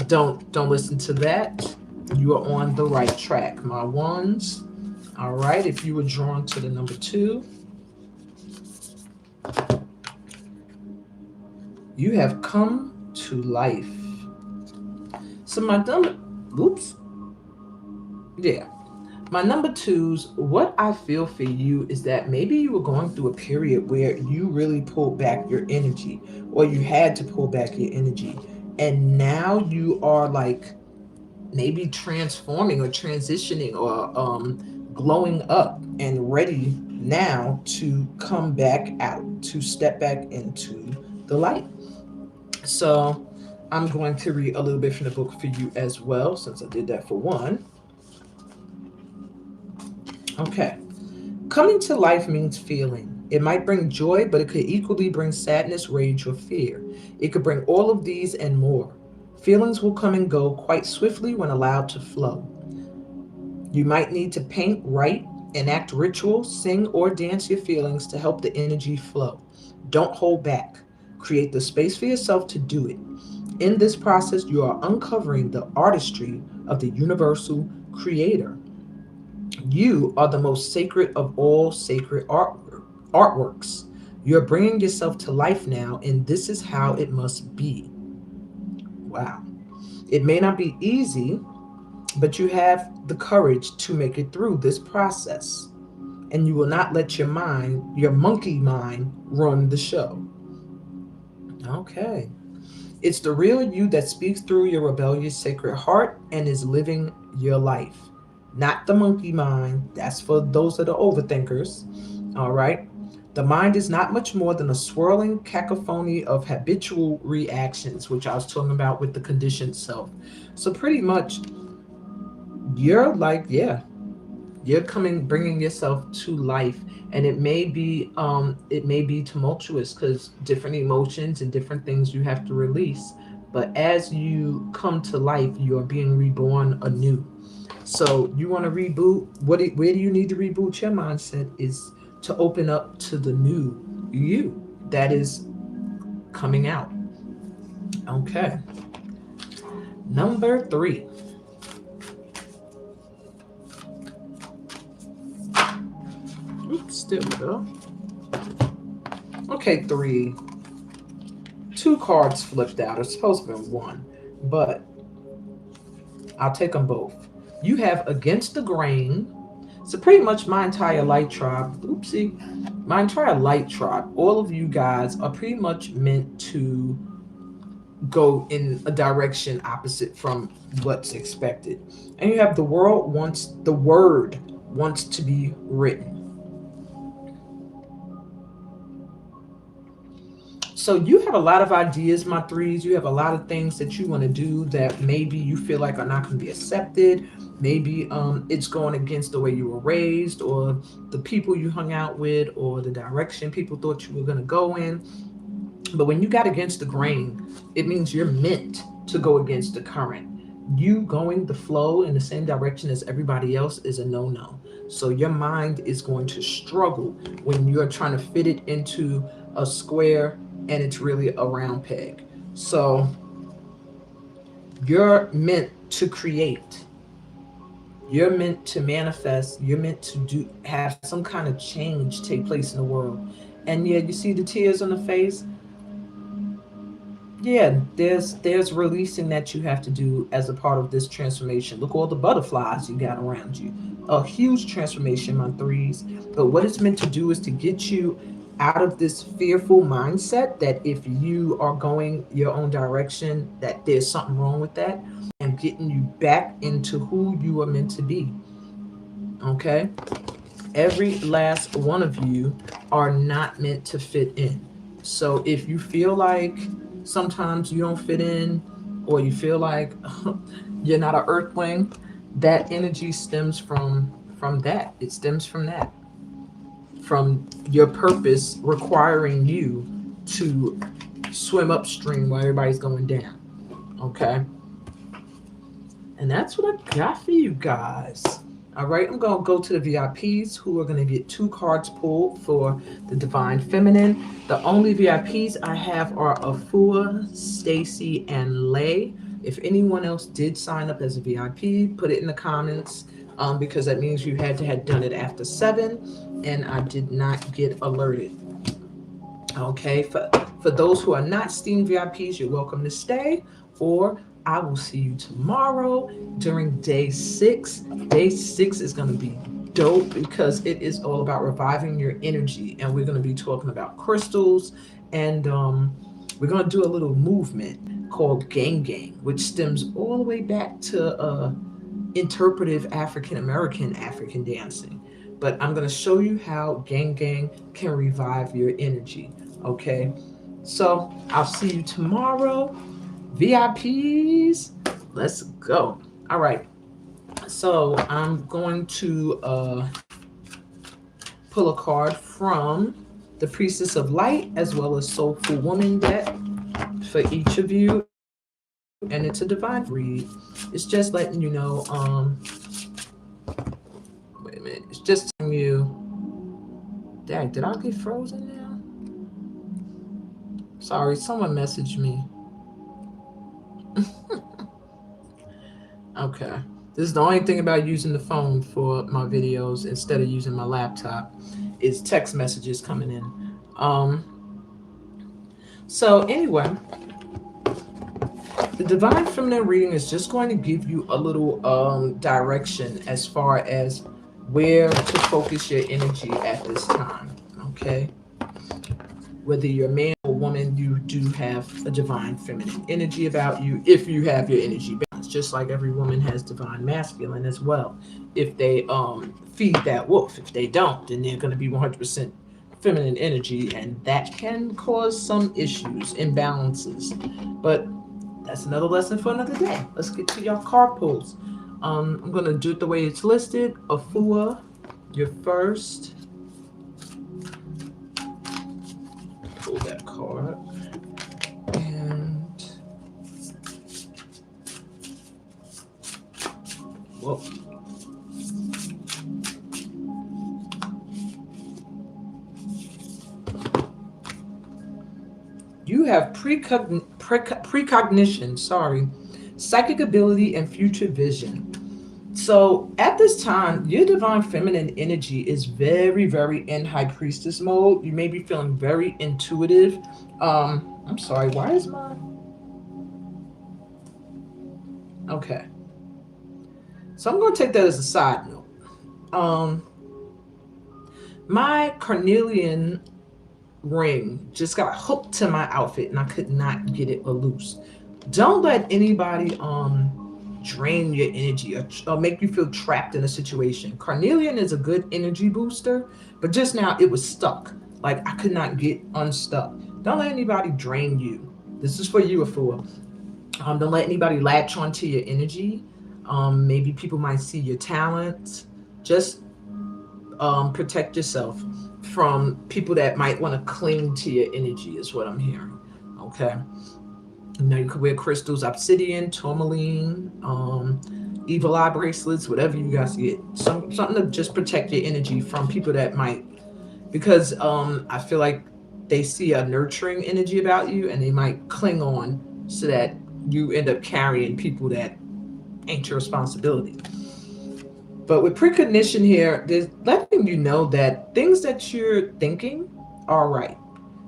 don't listen to that. You are on the right track, my ones. All right. If you were drawn to the number 2, you have come to life. So my number 2s, what I feel for you is that maybe you were going through a period where you really pulled back your energy, or you had to pull back your energy, and now you are like maybe transforming or transitioning or glowing up and ready now to come back out, to step back into the light. So I'm going to read a little bit from the book for you as well, since I did that for 1. Okay. Coming to life means feeling. It might bring joy, but it could equally bring sadness, rage, or fear. It could bring all of these and more. Feelings will come and go quite swiftly when allowed to flow. You might need to paint, write, enact rituals, sing, or dance your feelings to help the energy flow. Don't hold back. Create the space for yourself to do it. In this process, you are uncovering the artistry of the universal creator. You are the most sacred of all sacred artworks. You're bringing yourself to life now, and this is how it must be. Wow. It may not be easy, but you have the courage to make it through this process. And you will not let your mind, your monkey mind, run the show. Okay. It's the real you that speaks through your rebellious sacred heart and is living your life. not the monkey mind. That's for those that are overthinkers. All right. The mind is not much more than a swirling cacophony of habitual reactions, which I was talking about with the conditioned self. So pretty much, you're like, yeah, you're bringing yourself to life, and it may be tumultuous because different emotions and different things you have to release. But as you come to life, you are being reborn anew. So you want to reboot. Where do you need to reboot your mindset? Is to open up to the new you that is coming out. Okay. Number 3. Oops, there we go. Okay, 3. 2 cards flipped out. It's supposed to be 1, but I'll take them both. You have Against the Grain. So pretty much my entire light tribe, oopsie, my entire light tribe, all of you guys are pretty much meant to go in a direction opposite from what's expected. And you have the word wants to be written. So you have a lot of ideas, my 3s. You have a lot of things that you want to do that maybe you feel like are not going to be accepted. Maybe it's going against the way you were raised, or the people you hung out with, or the direction people thought you were going to go in. But when you got against the grain, it means you're meant to go against the current. You going the flow in the same direction as everybody else is a no-no. So your mind is going to struggle when you're trying to fit it into a square and it's really a round peg. So you're meant to create. You're meant to manifest. You're meant to have some kind of change take place in the world. And yeah, you see the tears on the face. Yeah, there's releasing that you have to do as a part of this transformation. Look, all the butterflies you got around you. A huge transformation, my 3s. But what it's meant to do is to get you out of this fearful mindset that if you are going your own direction, that there's something wrong with that, and getting you back into who you are meant to be. Okay? Every last one of you are not meant to fit in. So if you feel like sometimes you don't fit in, or you feel like you're not an earthling, that energy stems from that. It stems from that. From your purpose requiring you to swim upstream while everybody's going down. Okay? And that's what I got for you guys. All right, I'm going to go to the VIPs who are going to get 2 cards pulled for the Divine Feminine. The only VIPs I have are Afua, Stacy, and Lay. If anyone else did sign up as a VIP, put it in the comments, because that means you had to have done it after 7, and I did not get alerted. Okay, for those who are not Steam VIPs, you're welcome to stay, or I will see you tomorrow during day 6. Day 6 is going to be dope because it is all about reviving your energy, and we're going to be talking about crystals, and we're going to do a little movement called Gang Gang, which stems all the way back to interpretive African dancing. But I'm going to show you how Gang Gang can revive your energy. Okay, so I'll see you tomorrow. VIPs, let's go. All right, so I'm going to pull a card from the Priestess of Light as well as Soulful Woman deck for each of you, and it's a divine read. It's just letting you know, wait a minute, it's just telling you, dang, did I get frozen now? Sorry, someone messaged me. Okay, this is the only thing about using the phone for my videos instead of using my laptop, is text messages coming in. So anyway, the Divine Feminine reading is just going to give you a little direction as far as where to focus your energy at this time. Okay, whether you're a man or woman, you do have a divine feminine energy about you if you have your energy balanced. just like every woman has divine masculine as well. If they feed that wolf, if they don't, then they're going to be 100% feminine energy, and that can cause some issues, imbalances. But that's another lesson for another day. Let's get to your card pulls. I'm going to do it the way it's listed. Afua, you're first. Pull that card. And whoa. You have precognition, psychic ability, and future vision. So at this time, your divine feminine energy is very, very in high priestess mode. You may be feeling very intuitive. I'm sorry, why is my... Okay. So I'm going to take that as a side note. My carnelian ring just got hooked to my outfit and I could not get it loose. Don't let anybody drain your energy or make you feel trapped in a situation. Carnelian is a good energy booster, but just now it was stuck. Like I could not get unstuck. Don't let anybody drain you. This is for you, Afua. Don't let anybody latch onto your energy. Maybe people might see your talents. Just protect yourself from people that might want to cling to your energy is what I'm hearing. Okay. You know, you could wear crystals, obsidian, tourmaline, evil eye bracelets, whatever you guys get. Something to just protect your energy from people that might, because I feel like they see a nurturing energy about you and they might cling on so that you end up carrying people that ain't your responsibility. But with precognition here, there's letting you know that things that you're thinking are right.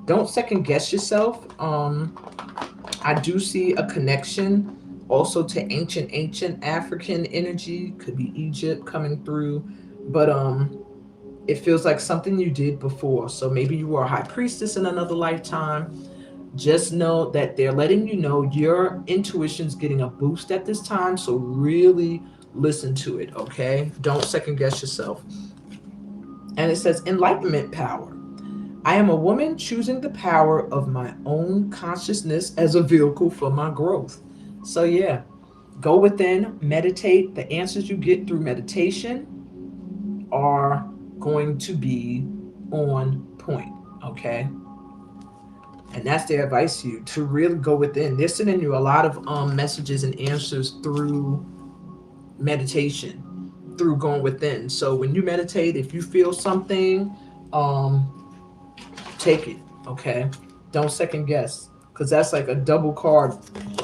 Don't second guess yourself. I do see a connection also to ancient African energy. Could be Egypt coming through, but it feels like something you did before. So maybe you were a high priestess in another lifetime. Just know that they're letting you know your intuition's getting a boost at this time. So really listen to it, okay? Don't second guess yourself. And it says enlightenment power. I am a woman choosing the power of my own consciousness as a vehicle for my growth. So yeah, go within, meditate. The answers you get through meditation are going to be on point, okay? And that's their advice to you, to really go within. They're sending you a lot of messages and answers through meditation, through going within. So when you meditate, if you feel something, take it, okay? Don't second guess, because that's like a double card,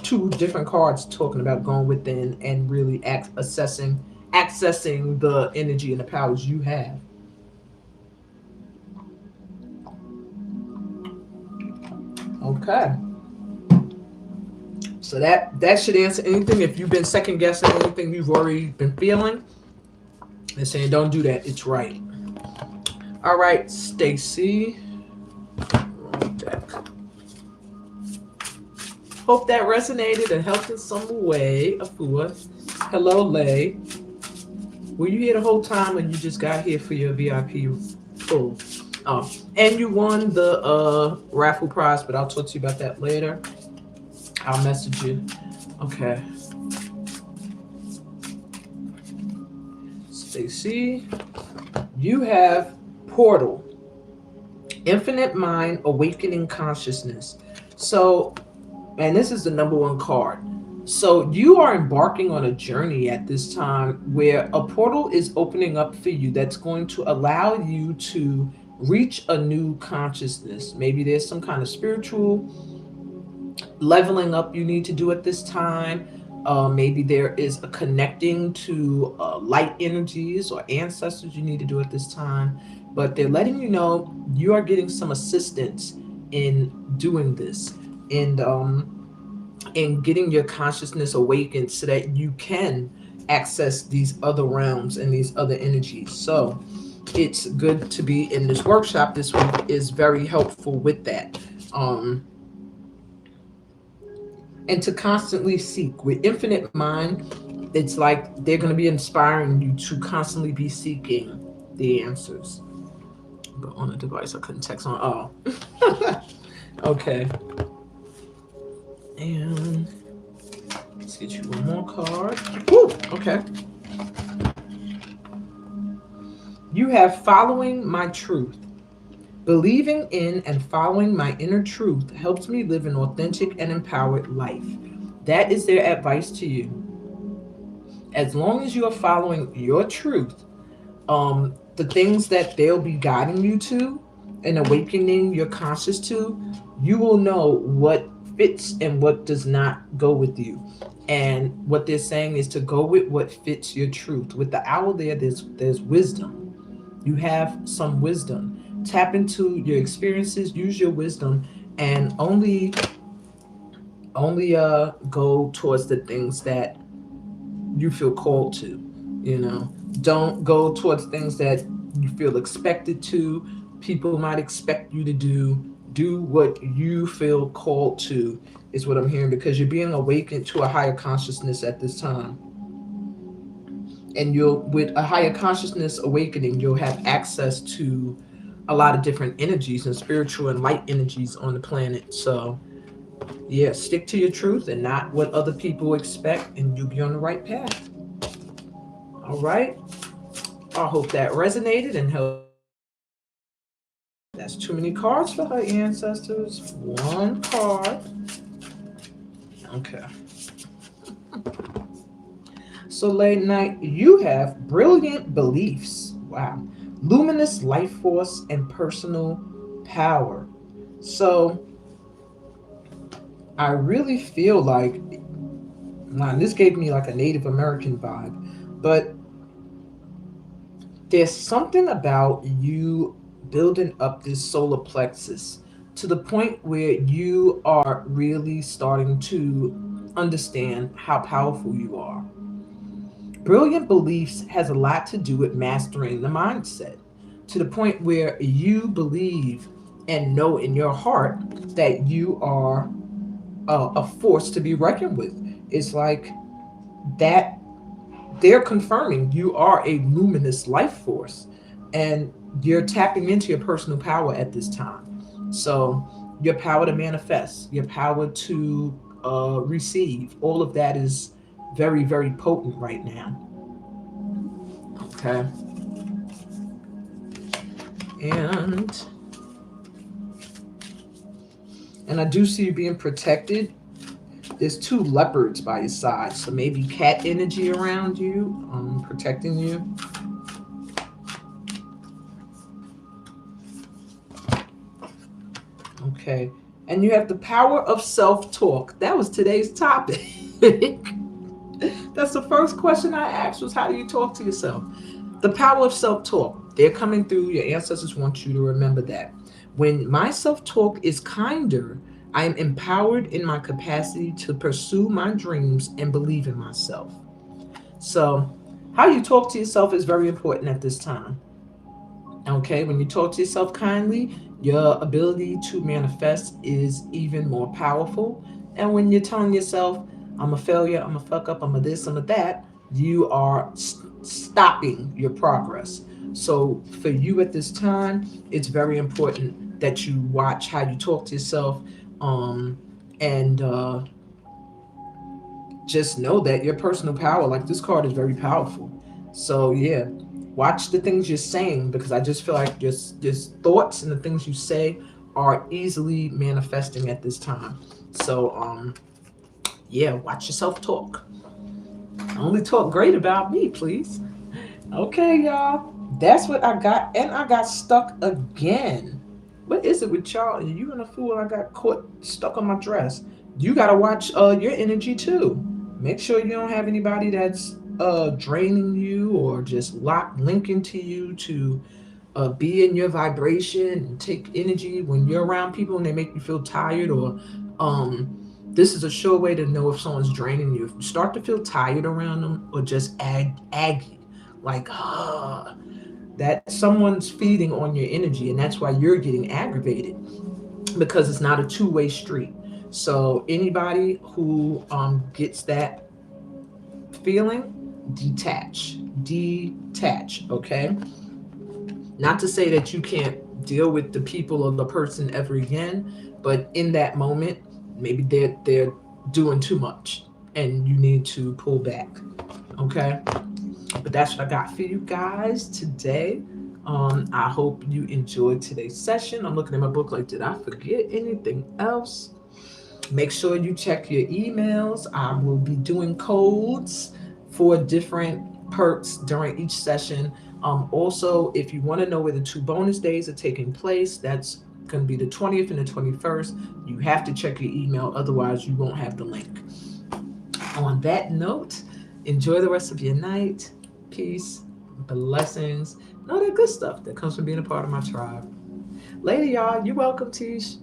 two different cards talking about going within and really accessing the energy and the powers you have. Okay. So that should answer anything. If you've been second guessing anything you've already been feeling, they're saying don't do that. It's right. All right, Stacy. Hope that resonated and helped in some way. Afua. Hello, Lay. Were you here the whole time or you just got here for your VIP pull? Oh, and you won the raffle prize, but I'll talk to you about that later. I'll message you. Okay. Stacy, you have portal, infinite mind, awakening consciousness. So, and this is the number one card. So you are embarking on a journey at this time where a portal is opening up for you that's going to allow you to reach a new consciousness. Maybe there's some kind of spiritual leveling up you need to do at this time. Maybe there is a connecting to light energies or ancestors you need to do at this time. But they're letting you know you are getting some assistance in doing this and in getting your consciousness awakened so that you can access these other realms and these other energies. So it's good to be in this workshop this week is very helpful with that. and to constantly seek. With infinite mind, it's like they're going to be inspiring you to constantly be seeking the answers. But on a device, I couldn't text on. Oh, okay. And let's get you one more card. Woo, okay. You have following my truth. Believing in and following my inner truth helps me live an authentic and empowered life. That is their advice to you. As long as you are following your truth, the things that they'll be guiding you to and awakening your conscious to, you will know what fits and what does not go with you. And what they're saying is to go with what fits your truth. With the owl there's wisdom. You have some wisdom. Tap into your experiences, use your wisdom, and only go towards the things that you feel called to. You know, don't go towards things that you feel expected to. People might expect you to do what you feel called to, is what I'm hearing, because you're being awakened to a higher consciousness at this time. And you'll, with a higher consciousness awakening, you'll have access to a lot of different energies and spiritual and light energies on the planet. So yeah, stick to your truth and not what other people expect, and you'll be on the right path. All right. I hope that resonated and helped. That's too many cards for her ancestors. One card. Okay. So late night, you have brilliant beliefs. Wow. Luminous life force and personal power. So I really feel like, wow, this gave me like a Native American vibe, but there's something about you building up this solar plexus to the point where you are really starting to understand how powerful you are. Brilliant beliefs has a lot to do with mastering the mindset to the point where you believe and know in your heart that you are a force to be reckoned with. It's like that they're confirming you are a luminous life force, and you're tapping into your personal power at this time. So your power to manifest, your power to receive, all of that is very, very potent right now. Okay. And I do see you being protected. There's two leopards by your side, so maybe cat energy around you, protecting you. Okay. And you have the power of self-talk. That was today's topic. That's the first question I asked, was how do you talk to yourself? The power of self-talk. They're coming through. Your ancestors want you to remember that. When my self-talk is kinder, I am empowered in my capacity to pursue my dreams and believe in myself. So how you talk to yourself is very important at this time. Okay, when you talk to yourself kindly, your ability to manifest is even more powerful. And when you're telling yourself, I'm a failure, I'm a fuck up, I'm a this, I'm a that, you are stopping your progress. So for you at this time, it's very important that you watch how you talk to yourself, and just know that your personal power, like this card, is very powerful. So yeah, watch the things you're saying, because I just feel like just thoughts and the things you say are easily manifesting at this time. So yeah, watch yourself talk. Only talk great about me, please. Okay, y'all. That's what I got. And I got stuck again. What is it with y'all? You and a fool, I got caught stuck on my dress. You gotta watch your energy too. Make sure you don't have anybody that's draining you or just linking to you to be in your vibration and take energy when you're around people and they make you feel tired, or this is a sure way to know if someone's draining you. If you start to feel tired around them, or just aggy, like that someone's feeding on your energy, and that's why you're getting aggravated, because it's not a two-way street. So anybody who gets that feeling, detach, okay? Not to say that you can't deal with the people or the person ever again, but in that moment, maybe they're doing too much and you need to pull back. Okay? But that's what I got for you guys today. I hope you enjoyed today's session. I'm looking at my book like, did I forget anything else? Make sure you check your emails. I will be doing codes for different perks during each session. Also, if you want to know where the 2 bonus days are taking place, that's going to be the 20th and the 21st. You have to check your email, otherwise, you won't have the link. On that note, enjoy the rest of your night. Peace, blessings, and all that good stuff that comes from being a part of my tribe. Later, y'all. You're welcome, Tish.